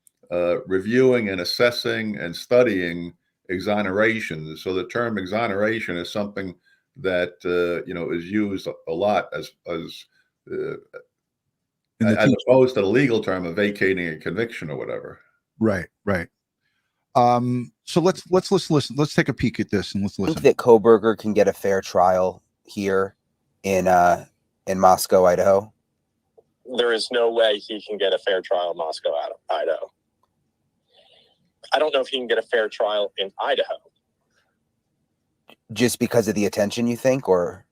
reviewing and assessing and studying exoneration. So the term exoneration is something that is used a lot as opposed to the legal term of vacating a conviction or whatever. Right. So let's listen. Let's take a peek at this and let's listen. I think that Kohberger can get a fair trial here in Moscow, Idaho. There is no way he can get a fair trial in Moscow, Idaho. I don't know if he can get a fair trial in Idaho. Just because of the attention, you think, or?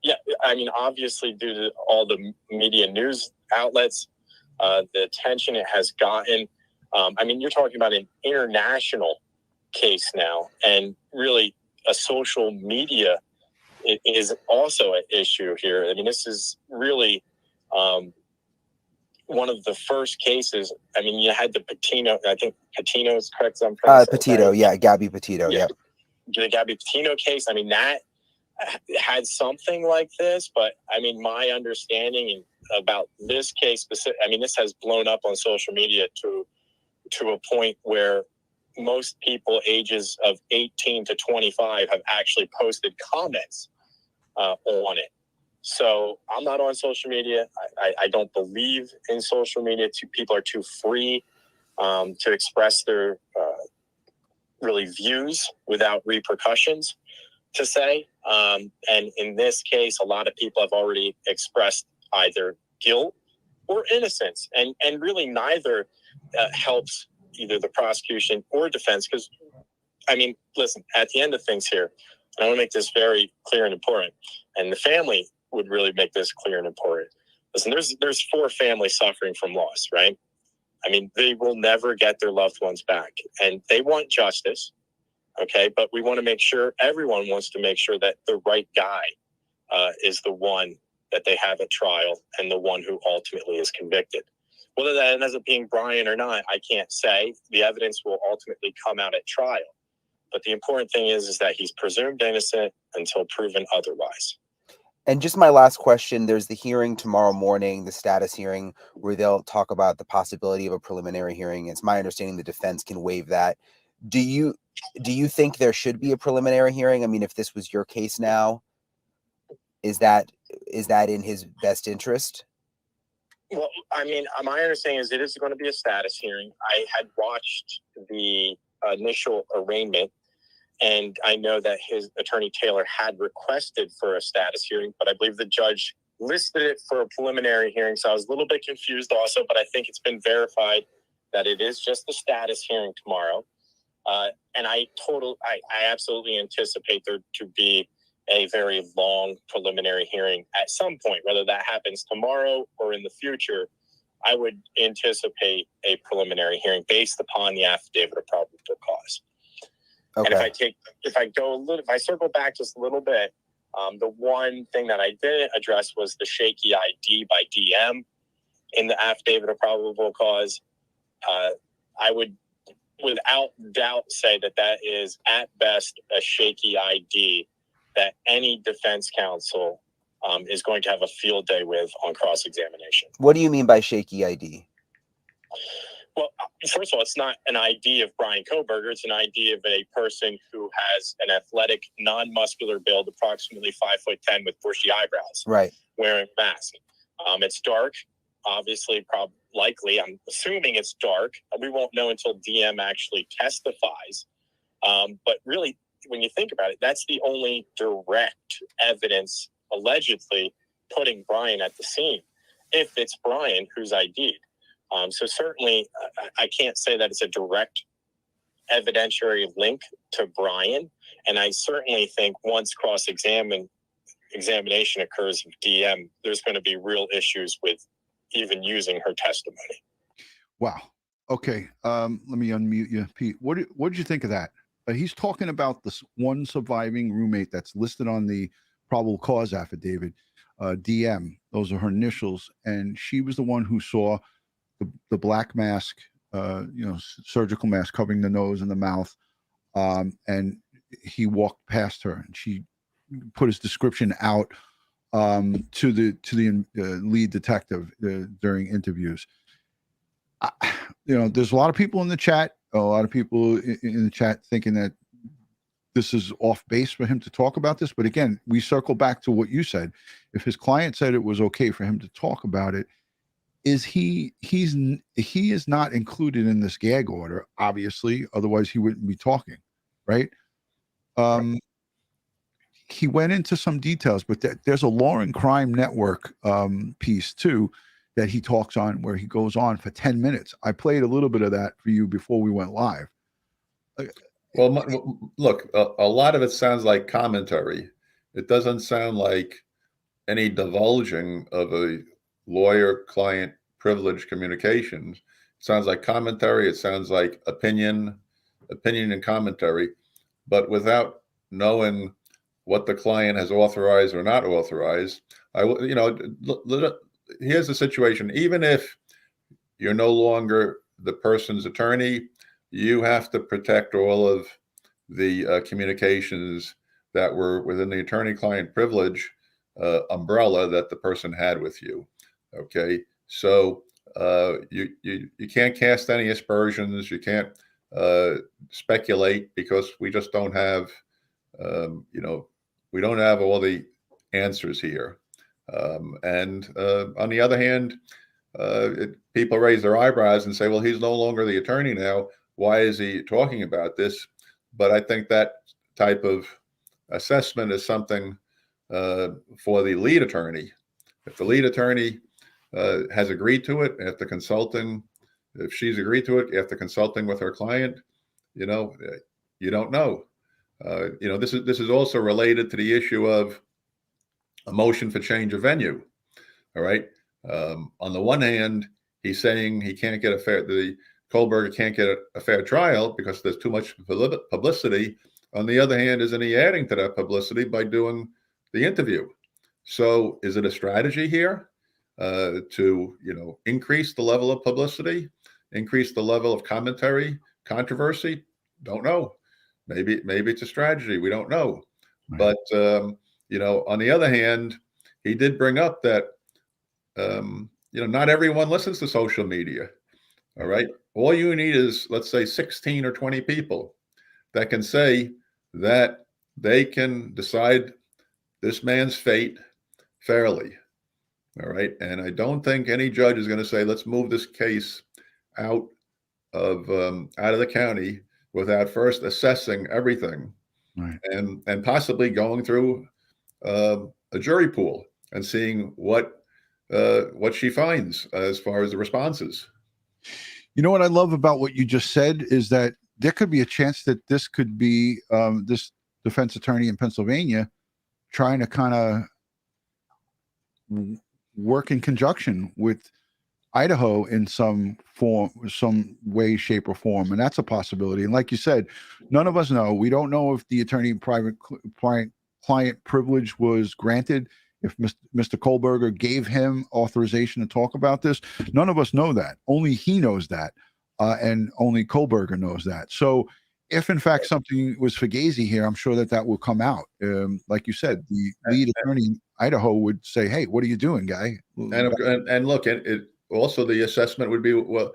Yeah, I mean, obviously, due to all the media news outlets, the attention it has gotten. I mean, you're talking about an international case now, and really a social media is also an issue here. I mean, this is really one of the first cases. I mean, you had the Patino, I think Patino is correct. I'm Petito, yeah, Gabby Petito, yeah. yep. The Gabby Patino case, I mean, that had something like this, but I mean, my understanding about this case specific, I mean, this has blown up on social media to a point where most people ages of 18 to 25 have actually posted comments on it. So I'm not on social media. I don't believe in social media. People are too free to express their really views without repercussions, to say. And in this case, a lot of people have already expressed either guilt or innocence, and really neither helps either the prosecution or defense. Because, I mean, listen, at the end of things here, I want to make this very clear and important, and the family would really make this clear and important. Listen, there's 4 families suffering from loss, right? I mean, they will never get their loved ones back, and they want justice. Okay, but we want to make sure, everyone wants to make sure that the right guy is the one that they have at trial and the one who ultimately is convicted. Whether that ends up being Brian or not, I can't say. The evidence will ultimately come out at trial. But the important thing is that he's presumed innocent until proven otherwise. And just my last question, there's the hearing tomorrow morning, the status hearing, where they'll talk about the possibility of a preliminary hearing. It's my understanding the defense can waive that. Do you think there should be a preliminary hearing? I mean, if this was your case now, is that in his best interest? Well, I mean, my understanding is it is going to be a status hearing. I had watched the initial arraignment, and I know that his attorney Taylor had requested for a status hearing, but I believe the judge listed it for a preliminary hearing. So I was a little bit confused also, but I think it's been verified that it is just a status hearing tomorrow. And I absolutely anticipate there to be a very long preliminary hearing at some point, whether that happens tomorrow or in the future. I would anticipate a preliminary hearing based upon the affidavit of probable cause. Okay. And if I circle back just a little bit, the one thing that I didn't address was the shaky ID by DM in the affidavit of probable cause. I would, without doubt, say that is at best a shaky ID that any defense counsel is going to have a field day with on cross-examination. What do you mean by shaky ID? Well, first of all, it's not an ID of Bryan Kohberger. It's an ID of a person who has an athletic, non-muscular build, approximately 5'10" with bushy eyebrows, Right. wearing a mask. It's dark, obviously, likely. I'm assuming it's dark. We won't know until DM actually testifies. But really, when you think about it, that's the only direct evidence allegedly putting Brian at the scene, if it's Brian who's ID'd. So certainly, I can't say that it's a direct evidentiary link to Brian. And I certainly think once examination occurs with DM, there's going to be real issues with even using her testimony. Wow. Okay. Let me unmute you, Pete. What did you think of that? He's talking about this one surviving roommate that's listed on the probable cause affidavit, DM. Those are her initials, and she was the one who saw the black mask, surgical mask covering the nose and the mouth, and he walked past her, and she put his description out to the lead detective during interviews. There's a lot of people in the chat, in the chat thinking that this is off base for him to talk about this. But again, we circle back to what you said. If his client said it was okay for him to talk about it, he is not included in this gag order, obviously, otherwise he wouldn't be talking, right? He went into some details, but there's a Law and Crime Network piece too that he talks on, where he goes on for 10 minutes. I played a little bit of that for you before we went live. Well, look, a lot of it sounds like commentary. It doesn't sound like any divulging of a lawyer-client privilege communications. It sounds like commentary. It sounds like opinion and commentary, but without knowing what the client has authorized or not authorized. Here's the situation. Even if you're no longer the person's attorney, you have to protect all of the communications that were within the attorney-client privilege umbrella that the person had with you. Okay, so you can't cast any aspersions. You can't speculate, because we just don't have, we don't have all the answers here. And on the other hand, people raise their eyebrows and say, well, he's no longer the attorney now. Why is he talking about this? But I think that type of assessment is something for the lead attorney. If the lead attorney has agreed to it after consulting, if she's agreed to it after consulting with her client, you don't know. This is also related to the issue of a motion for change of venue. All right. On the one hand, he's saying he can't get the Kohberger can't get a fair trial because there's too much publicity. On the other hand, isn't he adding to that publicity by doing the interview? So is it a strategy here to increase the level of publicity, increase the level of commentary, controversy? Don't know. Maybe it's a strategy. We don't know. Right. But on the other hand, he did bring up that not everyone listens to social media. All right. All you need is, let's say, 16 or 20 people that can say that they can decide this man's fate fairly. All right. And I don't think any judge is going to say, let's move this case out of the county without first assessing everything. Right. and possibly going through a jury pool and seeing what she finds as far as the responses. You know what I love about what you just said is that there could be a chance that this could be this defense attorney in Pennsylvania trying to kind of work in conjunction with Idaho in some form, some way, shape, or form. And that's a possibility. And like you said, none of us know. We don't know if the attorney-private client privilege was granted, if Mr. Kohberger gave him authorization to talk about this. None of us know that. Only he knows that, and only Kohberger knows that. So if, in fact, something was fugazi here, I'm sure that will come out. Like you said, the lead attorney in Idaho would say, hey, what are you doing, guy? And look, it also the assessment would be, well,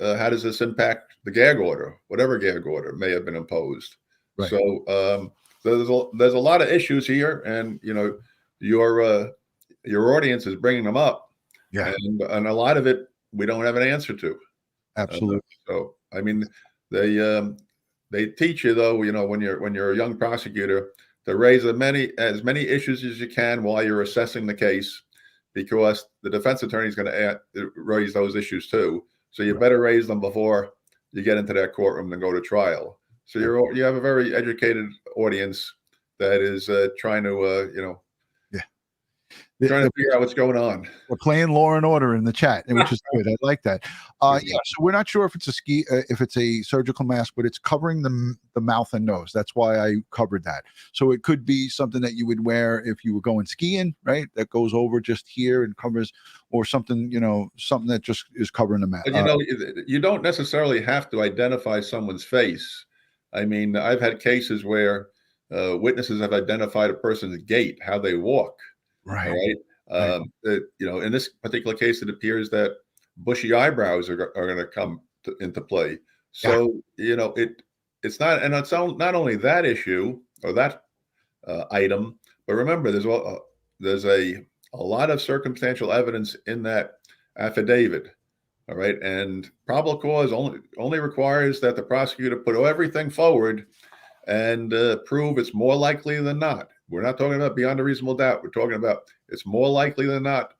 how does this impact the gag order, whatever gag order may have been imposed? Right. So there's a lot of issues here, and your audience is bringing them up. Yeah. And a lot of it we don't have an answer to. Absolutely. So I mean, they teach you, though, when you're a young prosecutor, to raise as many issues as you can while you're assessing the case, because the defense attorney is going to raise those issues too. So you better raise them before you get into that courtroom and go to trial. So you have a very educated audience that is trying to trying to figure out what's going on. We're playing Law and Order in the chat, which is good. I like that. Yeah, so we're not sure if it's a surgical mask, but it's covering the mouth and nose. That's why I covered that. So it could be something that you would wear if you were going skiing, right? That goes over just here and covers, or something, something that just is covering the mouth. But you don't necessarily have to identify someone's face. I mean, I've had cases where witnesses have identified a person's gait, how they walk. Right. Right. In this particular case, it appears that bushy eyebrows are going to come into play. So, it's not, and it's not only that issue or that item, but remember, there's a lot of circumstantial evidence in that affidavit. All right. And probable cause only requires that the prosecutor put everything forward and prove it's more likely than not. We're not talking about beyond a reasonable doubt. We're talking about it's more likely than not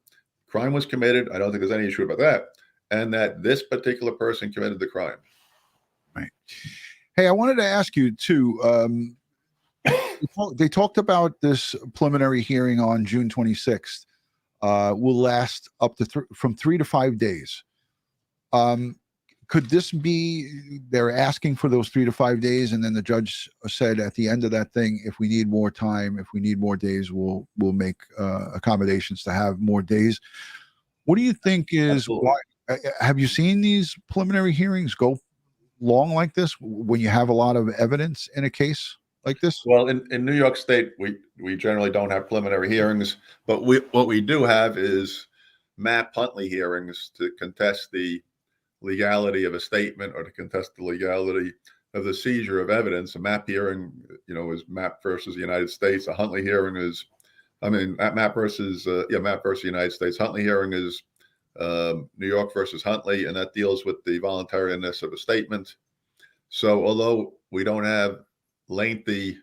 crime was committed. I don't think there's any issue about that. And that this particular person committed the crime. Right. Hey, I wanted to ask you too. They talked about this preliminary hearing on June 26th. Will last up to from 3 to 5 days. Could this be they're asking for those 3 to 5 days, and then the judge said at the end of that thing, if we need more time, if we need more days, we'll make accommodations to have more days. What do you think is why? Have you seen these preliminary hearings go long like this when you have a lot of evidence in a case like this? Well, in New York State, we generally don't have preliminary hearings, but what we do have is Mapp Huntley hearings to contest the legality of a statement or to contest the legality of the seizure of evidence. A Mapp hearing, is Mapp versus the United States. A Huntley hearing is, Mapp versus Mapp versus the United States. Huntley hearing is New York versus Huntley, and that deals with the voluntariness of a statement. So although we don't have lengthy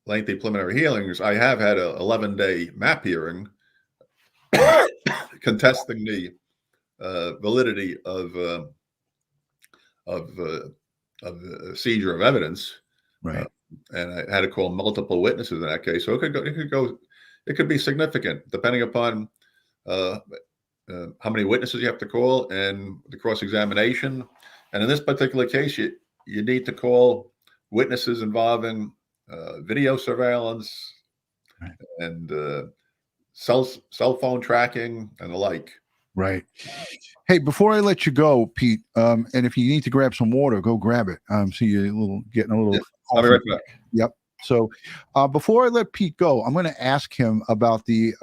preliminary hearings, I have had a 11-day Mapp hearing contesting the validity of the seizure of evidence, Right. And I had to call multiple witnesses in that case. So it could be significant depending upon how many witnesses you have to call and the cross-examination. And in this particular case, you need to call witnesses involving video surveillance, right, and cell phone tracking and the like. Right. Hey, before I let you go, Pete, and if you need to grab some water, go grab it. So you're getting a little. Yeah, I'll be right back. Yep. So before I let Pete go, I'm going to ask him about the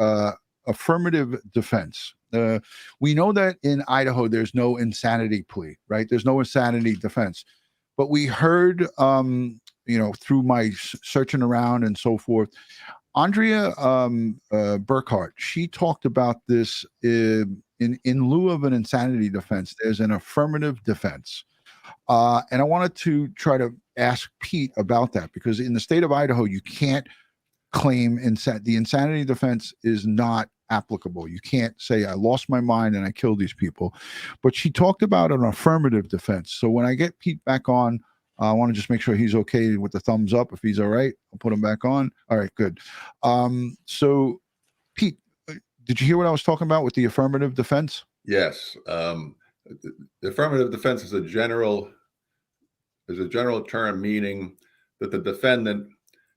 affirmative defense. We know that in Idaho, there's no insanity plea, right? There's no insanity defense. But we heard, through my searching around and so forth, Andrea Burkhart, she talked about this in lieu of an insanity defense. There's an affirmative defense. And I wanted to try to ask Pete about that, because in the state of Idaho, you can't claim the insanity defense is not applicable. You can't say I lost my mind and I killed these people. But she talked about an affirmative defense. So when I get Pete back on, I want to just make sure he's okay with the thumbs up. If he's all right, I'll put him back on. All right, good. So Pete, did you hear what I was talking about with the affirmative defense? Yes. The affirmative defense is a general term, meaning that the defendant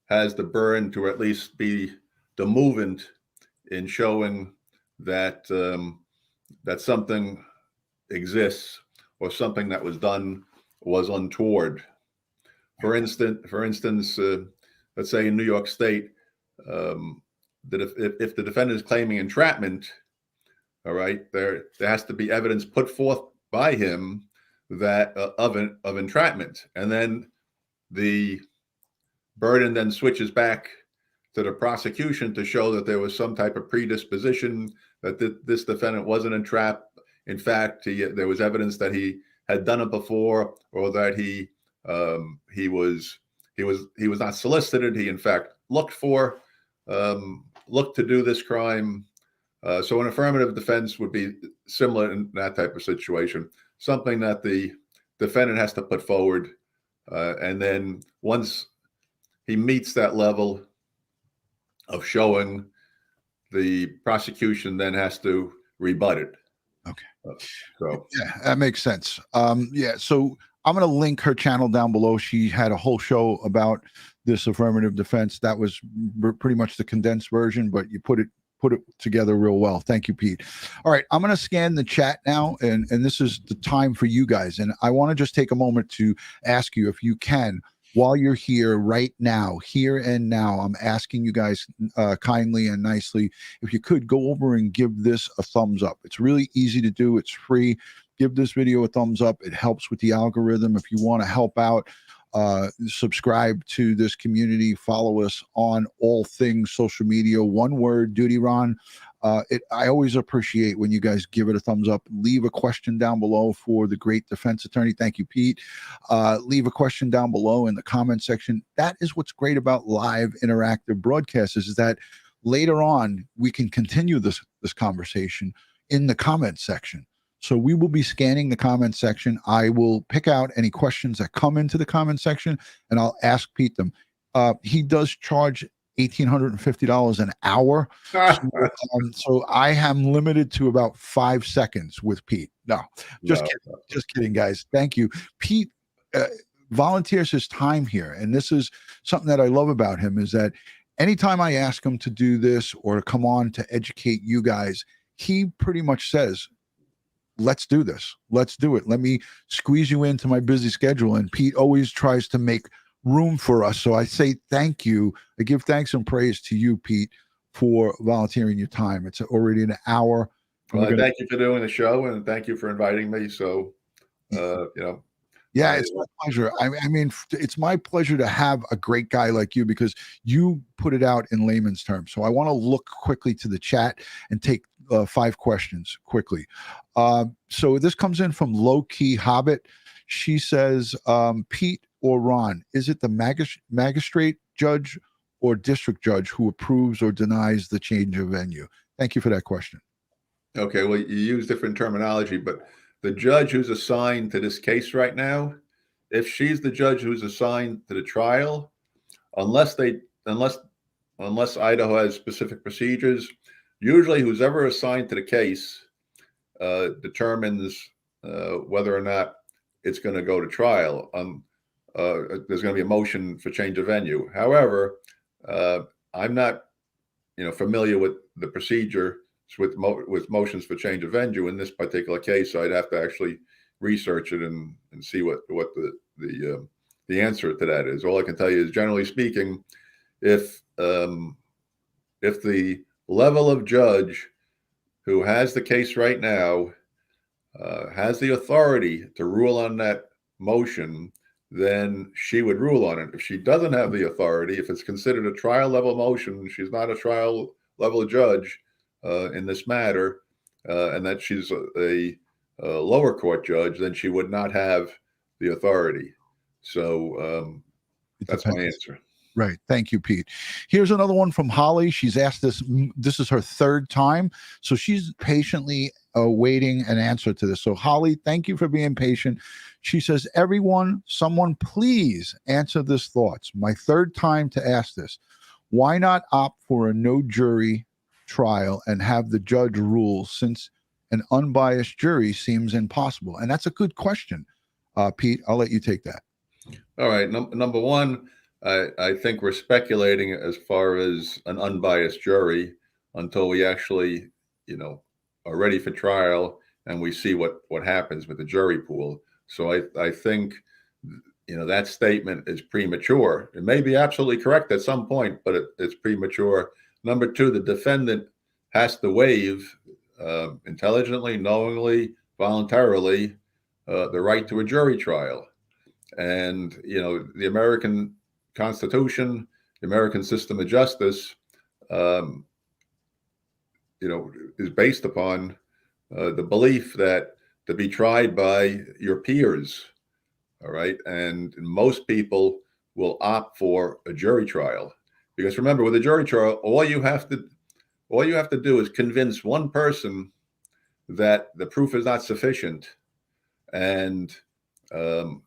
has the burden to at least be the movement in showing that that something exists or something that was done was untoward. For instance, let's say in New York State, that if the defendant is claiming entrapment, all right, there has to be evidence put forth by him that of entrapment, and then the burden then switches back to the prosecution to show that there was some type of predisposition, that this defendant wasn't entrapped. In fact, there was evidence that he had done it before, or that he was not solicited. He in fact looked to do this crime. So an affirmative defense would be similar in that type of situation, something that the defendant has to put forward, and then once he meets that level of showing, the prosecution then has to rebut it. Okay. So yeah, that makes sense. So I'm going to link her channel down below. She had a whole show about this affirmative defense. That was pretty much the condensed version, but you put it together real well. Thank you, Pete. All right, I'm going to scan the chat now, and this is the time for you guys. And I want to just take a moment to ask you, if you can, while you're here right now, here and now, I'm asking you guys kindly and nicely, if you could go over and give this a thumbs up. It's really easy to do. It's free. Give this video a thumbs up. It helps with the algorithm. If you want to help out, subscribe to this community, follow us on all things social media, one word, DutyRon. I always appreciate when you guys give it a thumbs up. Leave a question down below for the great defense attorney. Thank you, Pete. Leave a question down below in the comment section. That is what's great about live interactive broadcasts, is that later on we can continue this conversation in the comment section. So we will be scanning the comment section. I will pick out any questions that come into the comment section, and I'll ask Pete them. He does charge $1,850 an hour. So I am limited to about 5 seconds with Pete. No, just kidding. Just kidding, guys. Thank you. Pete volunteers his time here. And this is something that I love about him, is that anytime I ask him to do this or to come on to educate you guys, he pretty much says, let's do this. Let's do it. Let me squeeze you into my busy schedule. And Pete always tries to make room for us. So I say thank you. I give thanks and praise to you, Pete, for volunteering your time. It's already an hour. Well, thank you for doing the show, and thank you for inviting me. So, yeah, it's my pleasure. I mean, it's my pleasure to have a great guy like you, because you put it out in layman's terms. So I want to look quickly to the chat and take 5 questions quickly. So this comes in from Low Key Hobbit. She says, Pete or Ron, is it the magistrate judge or district judge who approves or denies the change of venue? Thank you for that question. Okay, well, you use different terminology, but the judge who's assigned to this case right now, if she's the judge who's assigned to the trial, unless Idaho has specific procedures, usually who's ever assigned to the case determines whether or not it's going to go to trial. There's going to be a motion for change of venue. However, I'm not, familiar with the procedure with motions for change of venue in this particular case. So I'd have to actually research it and see what the answer to that is. All I can tell you is, generally speaking, if the level of judge who has the case right now has the authority to rule on that motion, then she would rule on it. If she doesn't have the authority, if it's considered a trial level motion, she's not a trial level judge in this matter, and that she's a lower court judge, then she would not have the authority. So that's my answer. Right. Thank you, Pete. Here's another one from Holly. She's asked this. This is her 3rd time. So she's patiently awaiting an answer to this. So Holly, thank you for being patient. She says, someone please answer this thoughts. My 3rd time to ask this. Why not opt for a no jury trial and have the judge rule, since an unbiased jury seems impossible? And that's a good question. Pete, I'll let you take that. All right. Number one, I think we're speculating as far as an unbiased jury until we actually, are ready for trial and we see what happens with the jury pool. So I think, that statement is premature. It may be absolutely correct at some point, but it's premature. Number 2, the defendant has to waive intelligently, knowingly, voluntarily the right to a jury trial. And, the American Constitution, the American system of justice, is based upon the belief that to be tried by your peers, all right? And most people will opt for a jury trial, because remember, with a jury trial, all you have to do is convince one person that the proof is not sufficient, and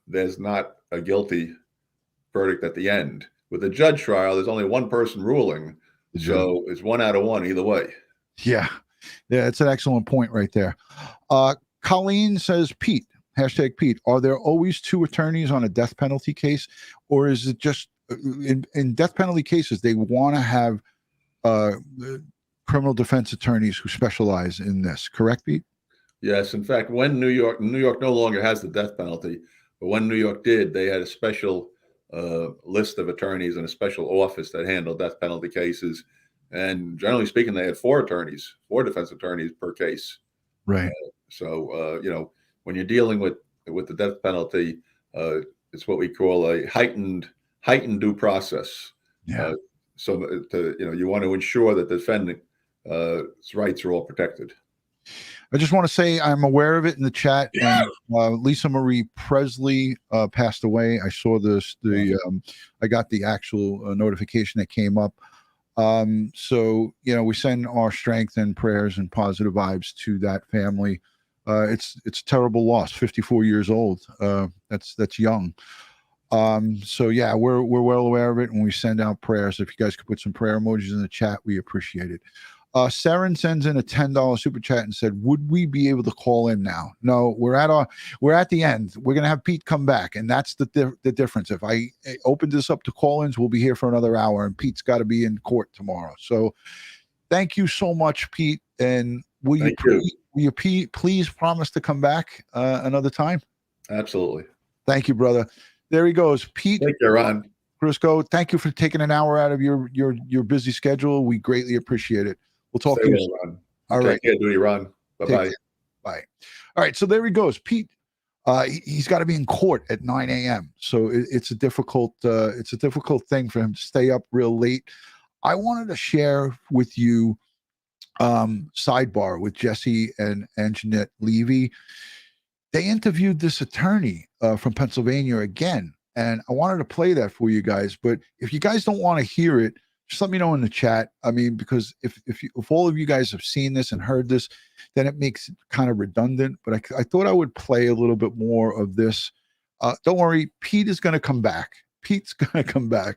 there's not a guilty verdict at the end. With a judge trial, there's only one person ruling, so it's 1 out of 1 either way. Yeah, it's an excellent point right there. Colleen says, Pete, hashtag Pete, are there always 2 attorneys on a death penalty case, or is it just in death penalty cases they want to have criminal defense attorneys who specialize in this? Correct, Pete? Yes. In fact, when New York no longer has the death penalty, but when New York did, they had a special list of attorneys and a special office that handled death penalty cases. And generally speaking, they had 4 defense attorneys per case. Right. So, when you're dealing with the death penalty, it's what we call a heightened due process. Yeah. So you want to ensure that the defendant's rights are all protected. I just want to say I'm aware of it in the chat. And Lisa Marie Presley passed away. I saw this. I got the actual notification that came up. So we send our strength and prayers and positive vibes to that family. It's a terrible loss. 54 years old. That's young. So yeah, we're well aware of it, and we send out prayers. If you guys could put some prayer emojis in the chat, we appreciate it. Saren sends in a $10 super chat and said, "Would we be able to call in now?" No, we're at the end. We're gonna have Pete come back, and that's the difference. If I open this up to call-ins, we'll be here for another hour, and Pete's got to be in court tomorrow. So, thank you so much, Pete. And will you please promise to come back another time? Absolutely. Thank you, brother. There he goes, Pete. Thank you, Ron. Crusco, thank you for taking an hour out of your busy schedule. We greatly appreciate it. We'll talk to you soon. Ron. All right. Take care, DutyRon. Bye-bye. Bye. All right. So there he goes, Pete. He's got to be in court at 9 a.m. So it's a difficult thing for him to stay up real late. I wanted to share with you sidebar with Jesse and Jeanette Levy. They interviewed this attorney from Pennsylvania again, and I wanted to play that for you guys. But if you guys don't want to hear it, just let me know in the chat. I mean, because if all of you guys have seen this and heard this, then it makes it kind of redundant. But I thought I would play a little bit more of this. Don't worry, Pete is going to come back. Pete's going to come back,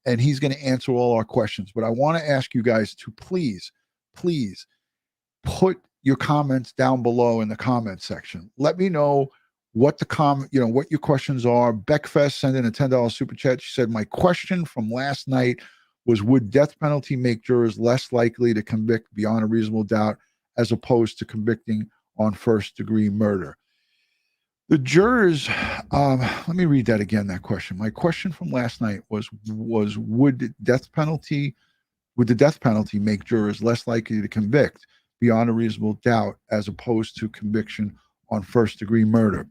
and he's going to answer all our questions. But I want to ask you guys to please put your comments down below in the comment section. Let me know what what your questions are. Beckfest sent in a $10 super chat. She said, "My question from last night was, would death penalty make jurors less likely to convict beyond a reasonable doubt as opposed to convicting on first-degree murder?" The jurors, let me read that again, that question. My question from last night was would the death penalty make jurors less likely to convict beyond a reasonable doubt as opposed to conviction on first-degree murder?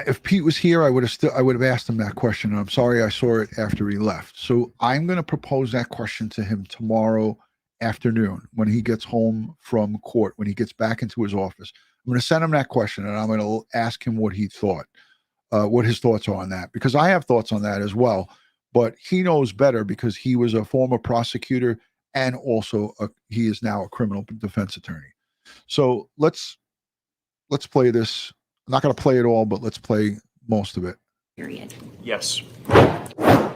If Pete was here, I would have asked him that question. And I'm sorry I saw it after he left. So I'm going to propose that question to him tomorrow afternoon when he gets home from court, when he gets back into his office. I'm going to send him that question, and I'm going to ask him what he thought, what his thoughts are on that, because I have thoughts on that as well. But he knows better because he was a former prosecutor and also he is now a criminal defense attorney. So let's play this. I'm not going to play it all, but let's play most of it. Period. Yes.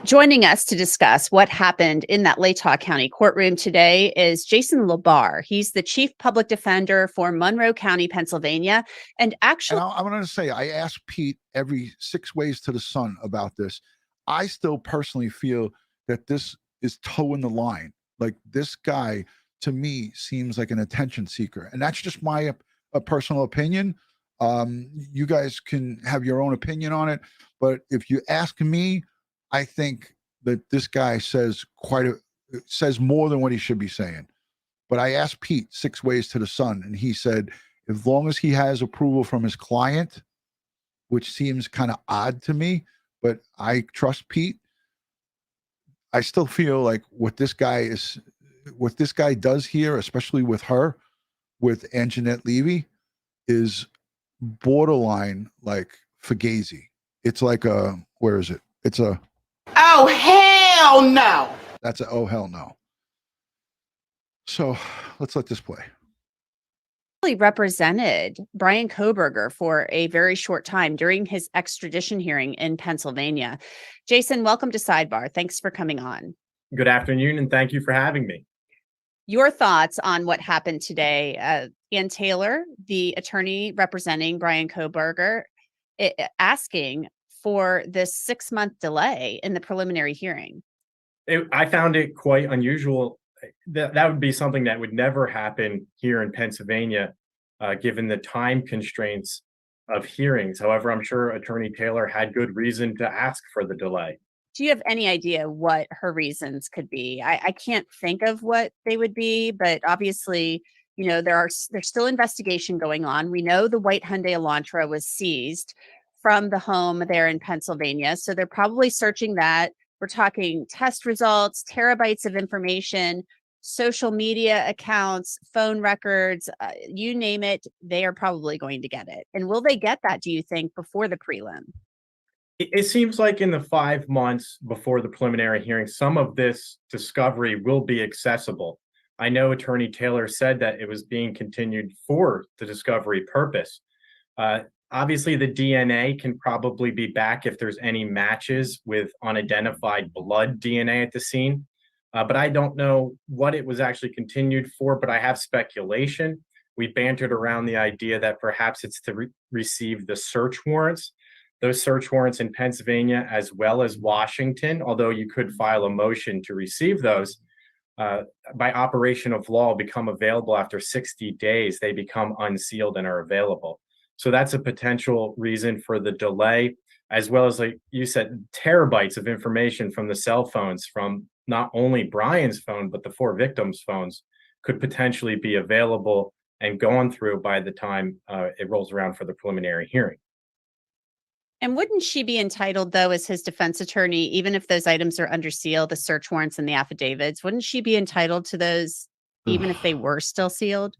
Joining us to discuss what happened in that Latah County courtroom today is Jason Labar. He's the chief public defender for Monroe County, Pennsylvania. And actually, I'm going to say, I asked Pete every 6 ways to the sun about this. I still personally feel that this is towing the line. Like, this guy, to me, seems like an attention seeker. And that's just my personal opinion. You guys can have your own opinion on it. But if you ask me, I think that this guy says more than what he should be saying. But I asked Pete 6 ways to the sun, and he said, as long as he has approval from his client, which seems kind of odd to me, but I trust Pete. I still feel like what this guy does here, especially with her, with Anjanette Levy, is borderline like Fugazi. It's like where is it? It's a, oh, hell no. That's a, oh, hell no. So let's let this play. represented Bryan Kohberger for a very short time during his extradition hearing in Pennsylvania. Jason, welcome to Sidebar. Thanks for coming on. Good afternoon, and thank you for having me. Your thoughts on what happened today? Ann Taylor, the attorney representing Bryan Kohberger, asking for this 6-month delay in the preliminary hearing. I found it quite unusual. That would be something that would never happen here in Pennsylvania, given the time constraints of hearings. However, I'm sure Attorney Taylor had good reason to ask for the delay. Do you have any idea what her reasons could be? I can't think of what they would be, but obviously, you know, there's still investigation going on. We know the white Hyundai Elantra was seized from the home there in Pennsylvania, so they're probably searching that. We're talking test results, terabytes of information, social media accounts, phone records, you name it, they are probably going to get it. And will they get that, do you think, before the prelim? It seems like in the 5 months before the preliminary hearing, some of this discovery will be accessible. I know Attorney Taylor said that it was being continued for the discovery purpose. Obviously, the DNA can probably be back if there's any matches with unidentified blood DNA at the scene. But I don't know what it was actually continued for, but I have speculation. We bantered around the idea that perhaps it's to receive the search warrants. Those search warrants in Pennsylvania as well as Washington, although you could file a motion to receive those, by operation of law become available after 60 days. They become unsealed and are available. So that's a potential reason for the delay, as well as, like you said, terabytes of information from the cell phones from not only Brian's phone, but the 4 victims' phones could potentially be available and gone through by the time it rolls around for the preliminary hearing. And wouldn't she be entitled, though, as his defense attorney, even if those items are under seal, the search warrants and the affidavits, wouldn't she be entitled to those even if they were still sealed?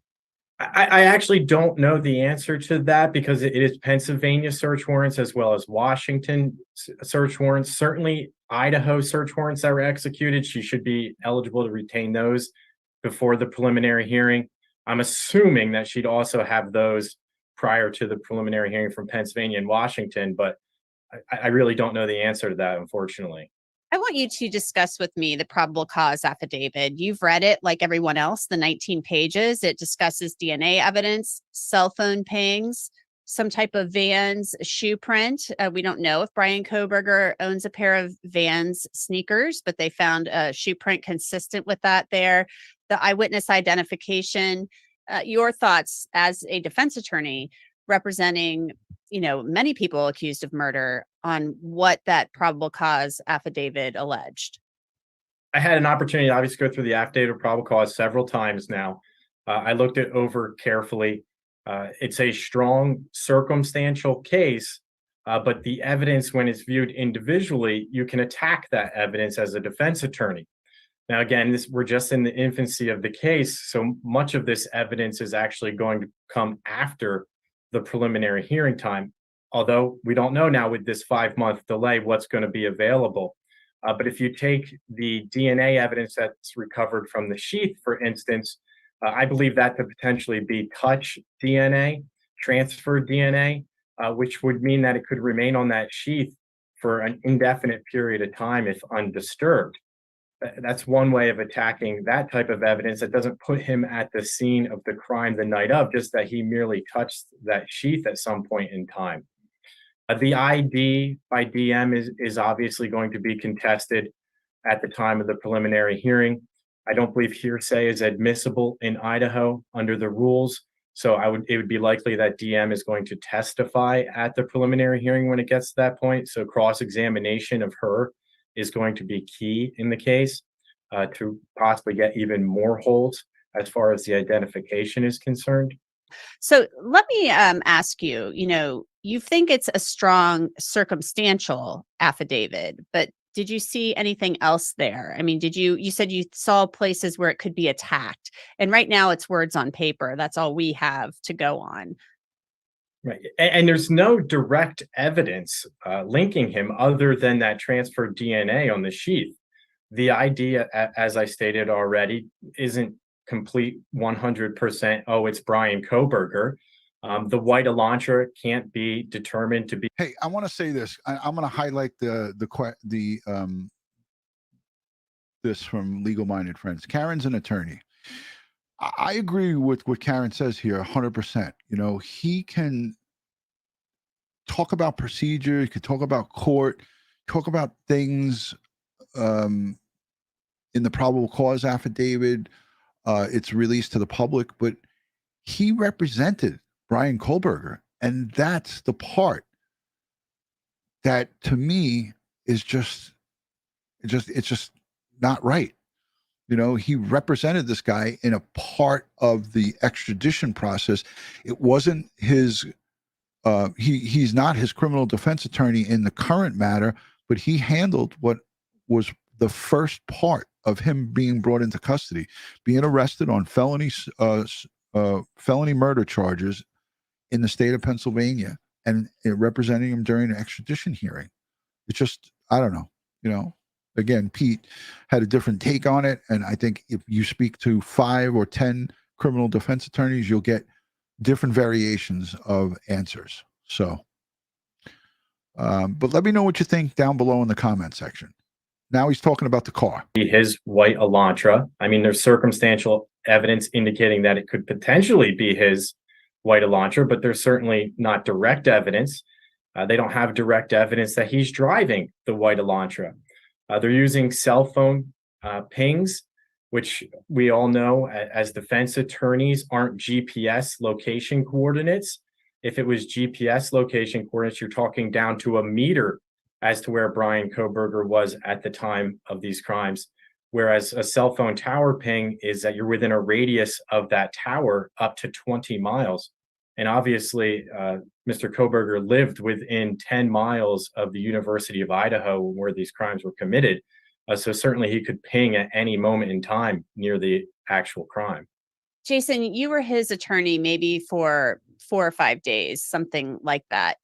I actually don't know the answer to that because it is Pennsylvania search warrants as well as Washington search warrants. Certainly, Idaho search warrants that were executed, she should be eligible to retain those before the preliminary hearing. I'm assuming that she'd also have those prior to the preliminary hearing from Pennsylvania and Washington, but I really don't know the answer to that, unfortunately. I want you to discuss with me the probable cause affidavit. You've read it like everyone else, the 19 pages. It discusses DNA evidence, cell phone pings, some type of Vans shoe print. We don't know if Bryan Kohberger owns a pair of Vans sneakers, but they found a shoe print consistent with that there. The eyewitness identification. Your thoughts as a defense attorney representing, many people accused of murder on what that probable cause affidavit alleged. I had an opportunity to obviously go through the affidavit of probable cause several times now. I looked it over carefully. It's a strong circumstantial case, but the evidence, when it's viewed individually, you can attack that evidence as a defense attorney. Now, again, we're just in the infancy of the case, so much of this evidence is actually going to come after the preliminary hearing time, although we don't know now with this 5-month delay what's going to be available. But if you take the DNA evidence that's recovered from the sheath, for instance, I believe that to potentially be touch DNA, transfer DNA, which would mean that it could remain on that sheath for an indefinite period of time if undisturbed. That's one way of attacking that type of evidence that doesn't put him at the scene of the crime the night of, just that he merely touched that sheath at some point in time. The ID by DM is obviously going to be contested at the time of the preliminary hearing. I don't believe hearsay is admissible in Idaho under the rules, so it would be likely that DM is going to testify at the preliminary hearing when it gets to that point. So cross-examination of her is going to be key in the case to possibly get even more holds as far as the identification is concerned. So let me ask you, you think it's a strong circumstantial affidavit, but did you see anything else there? I mean, you said you saw places where it could be attacked, and right now it's words on paper. That's all we have to go on. Right. And there's no direct evidence linking him other than that transferred DNA on the sheath. The idea, as I stated already, isn't complete 100%. Oh, it's Bryan Kohberger. The white Elantra can't be determined to be. Hey, I want to say this. I'm going to highlight this from legal-minded friends. Karen's an attorney. I agree with what Karen says here 100%. He can talk about procedure, he could talk about court, talk about things in the probable cause affidavit. It's released to the public, but he represented Bryan Kohberger, and that's the part that to me is just not right. He represented this guy in a part of the extradition process. It wasn't his, he's not his criminal defense attorney in the current matter, but he handled what was the first part of him being brought into custody, being arrested on felony murder charges in the state of Pennsylvania, and representing him during an extradition hearing. It's just, I don't know, again, Pete had a different take on it. And I think if you speak to 5 or 10 criminal defense attorneys, you'll get different variations of answers. So, but let me know what you think down below in the comment section. Now he's talking about the car. His white Elantra. I mean, there's circumstantial evidence indicating that it could potentially be his white Elantra, but there's certainly not direct evidence. They don't have direct evidence that he's driving the white Elantra. They're using cell phone pings, which we all know as defense attorneys aren't GPS location coordinates. If it was GPS location coordinates, you're talking down to a meter as to where Bryan Kohberger was at the time of these crimes. Whereas a cell phone tower ping is that you're within a radius of that tower up to 20 miles. And obviously, Mr. Kohberger lived within 10 miles of the University of Idaho where these crimes were committed. So certainly he could ping at any moment in time near the actual crime. Jason, you were his attorney maybe for 4 or 5 days, something like that.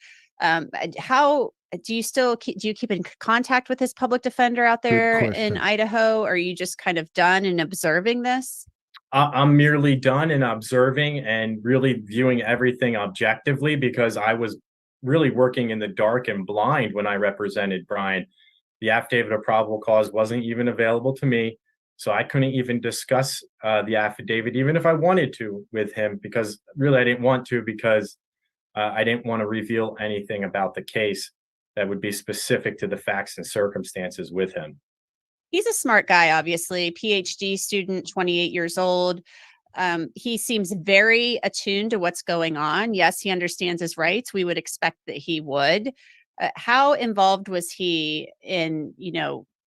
How do you keep in contact with his public defender out there in Idaho? Or are you just kind of done and observing this? I'm merely done and observing and really viewing everything objectively, because I was really working in the dark and blind when I represented Brian. The affidavit of probable cause wasn't even available to me, so I couldn't even discuss the affidavit, even if I wanted to, with him, because really I didn't want to, because I didn't want to reveal anything about the case that would be specific to the facts and circumstances with him. He's a smart guy, obviously, PhD student, 28 years old. He seems very attuned to what's going on. Yes, he understands his rights. We would expect that he would. How involved was he in,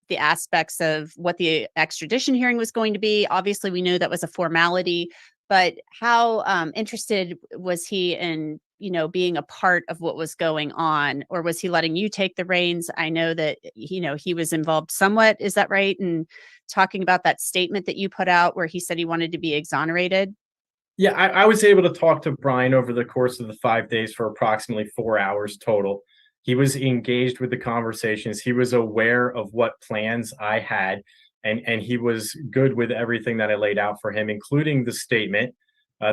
the aspects of what the extradition hearing was going to be? Obviously, we knew that was a formality, but how interested was he in, being a part of what was going on? Or was he letting you take the reins? I know that, he was involved somewhat. Is that right? And talking about that statement that you put out where he said he wanted to be exonerated. Yeah, I was able to talk to Brian over the course of the 5 days for approximately 4 hours total. He was engaged with the conversations. He was aware of what plans I had, and he was good with everything that I laid out for him, including the statement.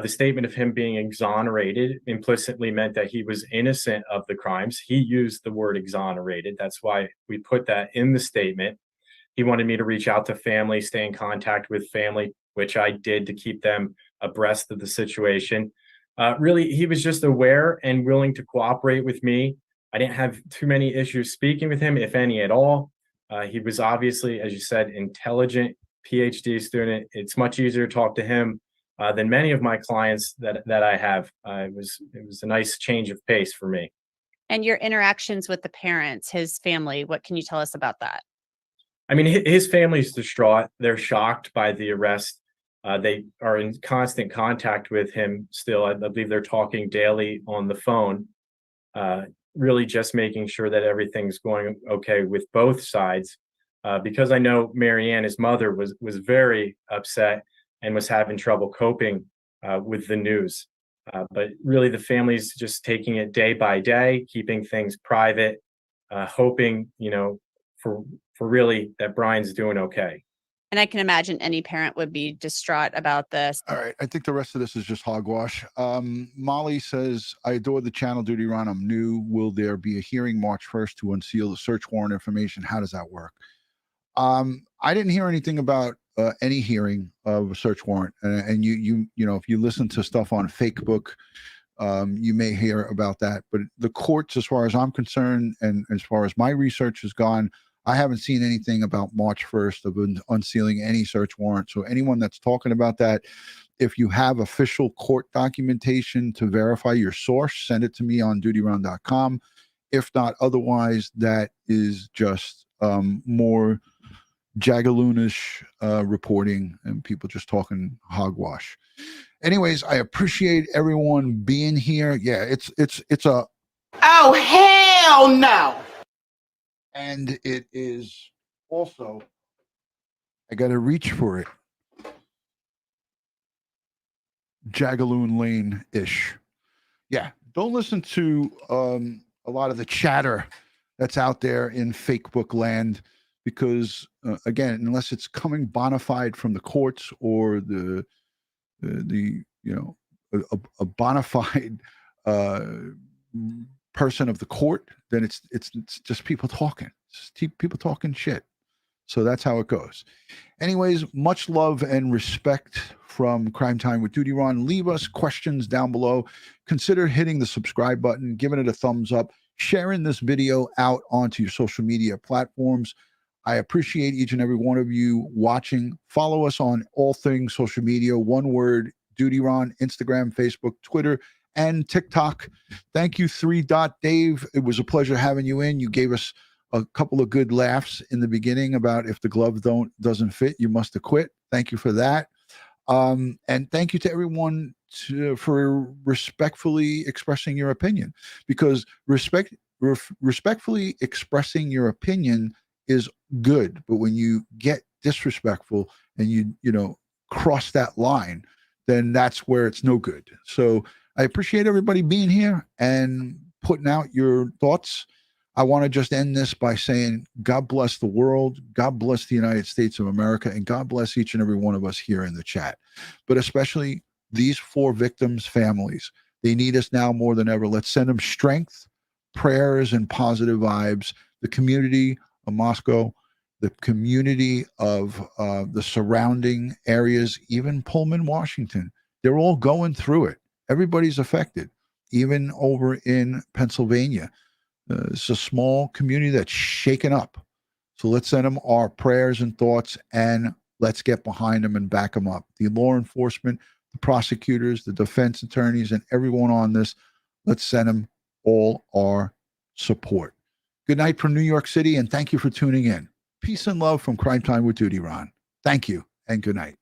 The statement of him being exonerated implicitly meant that he was innocent of the crimes. He used the word exonerated. That's why we put that in the statement. He wanted me to reach out to family, stay in contact with family, which I did to keep them abreast of the situation. Really, he was just aware and willing to cooperate with me. I didn't have too many issues speaking with him, if any at all. He was obviously, as you said, intelligent PhD student. It's much easier to talk to him than many of my clients that I have. It was a nice change of pace for me. And your interactions with the parents, his family, what can you tell us about that? I mean, his family's distraught. They're shocked by the arrest. They are in constant contact with him still. I believe they're talking daily on the phone, really just making sure that everything's going okay with both sides. Because I know Marianne, his mother, was very upset and was having trouble coping with the news. But really, the family's just taking it day by day, keeping things private, hoping, for really that Brian's doing okay. And I can imagine any parent would be distraught about this. All right. I think the rest of this is just hogwash. Molly says, I adore the channel DutyRon. I'm new. Will there be a hearing March 1st to unseal the search warrant information? How does that work? I didn't hear anything about any hearing of a search warrant. And you know, if you listen to stuff on Fakebook, you may hear about that. But the courts, as far as I'm concerned, and as far as my research has gone, I haven't seen anything about March 1st of unsealing any search warrant. So anyone that's talking about that, if you have official court documentation to verify your source, send it to me on DutyRon.com. If not, otherwise, that is just more jagaloonish reporting and people just talking hogwash. Anyways, I appreciate everyone being here. Yeah, it's a Oh, hell no. And it is also, I got to reach for it, Jagaloon Lane-ish. Yeah, don't listen to a lot of the chatter that's out there in Fakebook land. because again, unless it's coming bona fide from the courts or the a bona fide person of the court, then it's just people talking. It's just people talking shit. So that's how it goes. Anyways, much love and respect from Crime Time with DutyRon. Leave us questions down below. Consider hitting the subscribe button, giving it a thumbs up, sharing this video out onto your social media platforms. I appreciate each and every one of you watching. Follow us on all things social media. One word, DutyRon, Instagram, Facebook, Twitter, and TikTok. Thank you, 3 Dave. It was a pleasure having you in. You gave us a couple of good laughs in the beginning about if the glove doesn't fit, you must have quit. Thank you for that. And thank you to everyone for respectfully expressing your opinion, because respectfully expressing your opinion is good. But when you get disrespectful and you cross that line, then that's where it's no good. So I appreciate everybody being here and putting out your thoughts. I want to just end this by saying, God bless the world, God bless the United States of America, and God bless each and every one of us here in the chat. But especially these 4 victims' families. They need us now more than ever. Let's send them strength, prayers, and positive vibes. The community of Moscow, the community of the surrounding areas, even Pullman, Washington, they're all going through it. Everybody's affected, even over in Pennsylvania. It's a small community that's shaken up. So let's send them our prayers and thoughts, and let's get behind them and back them up. The law enforcement, the prosecutors, the defense attorneys, and everyone on this, let's send them all our support. Good night from New York City, and thank you for tuning in. Peace and love from Crime Time with DutyRon. Thank you, and good night.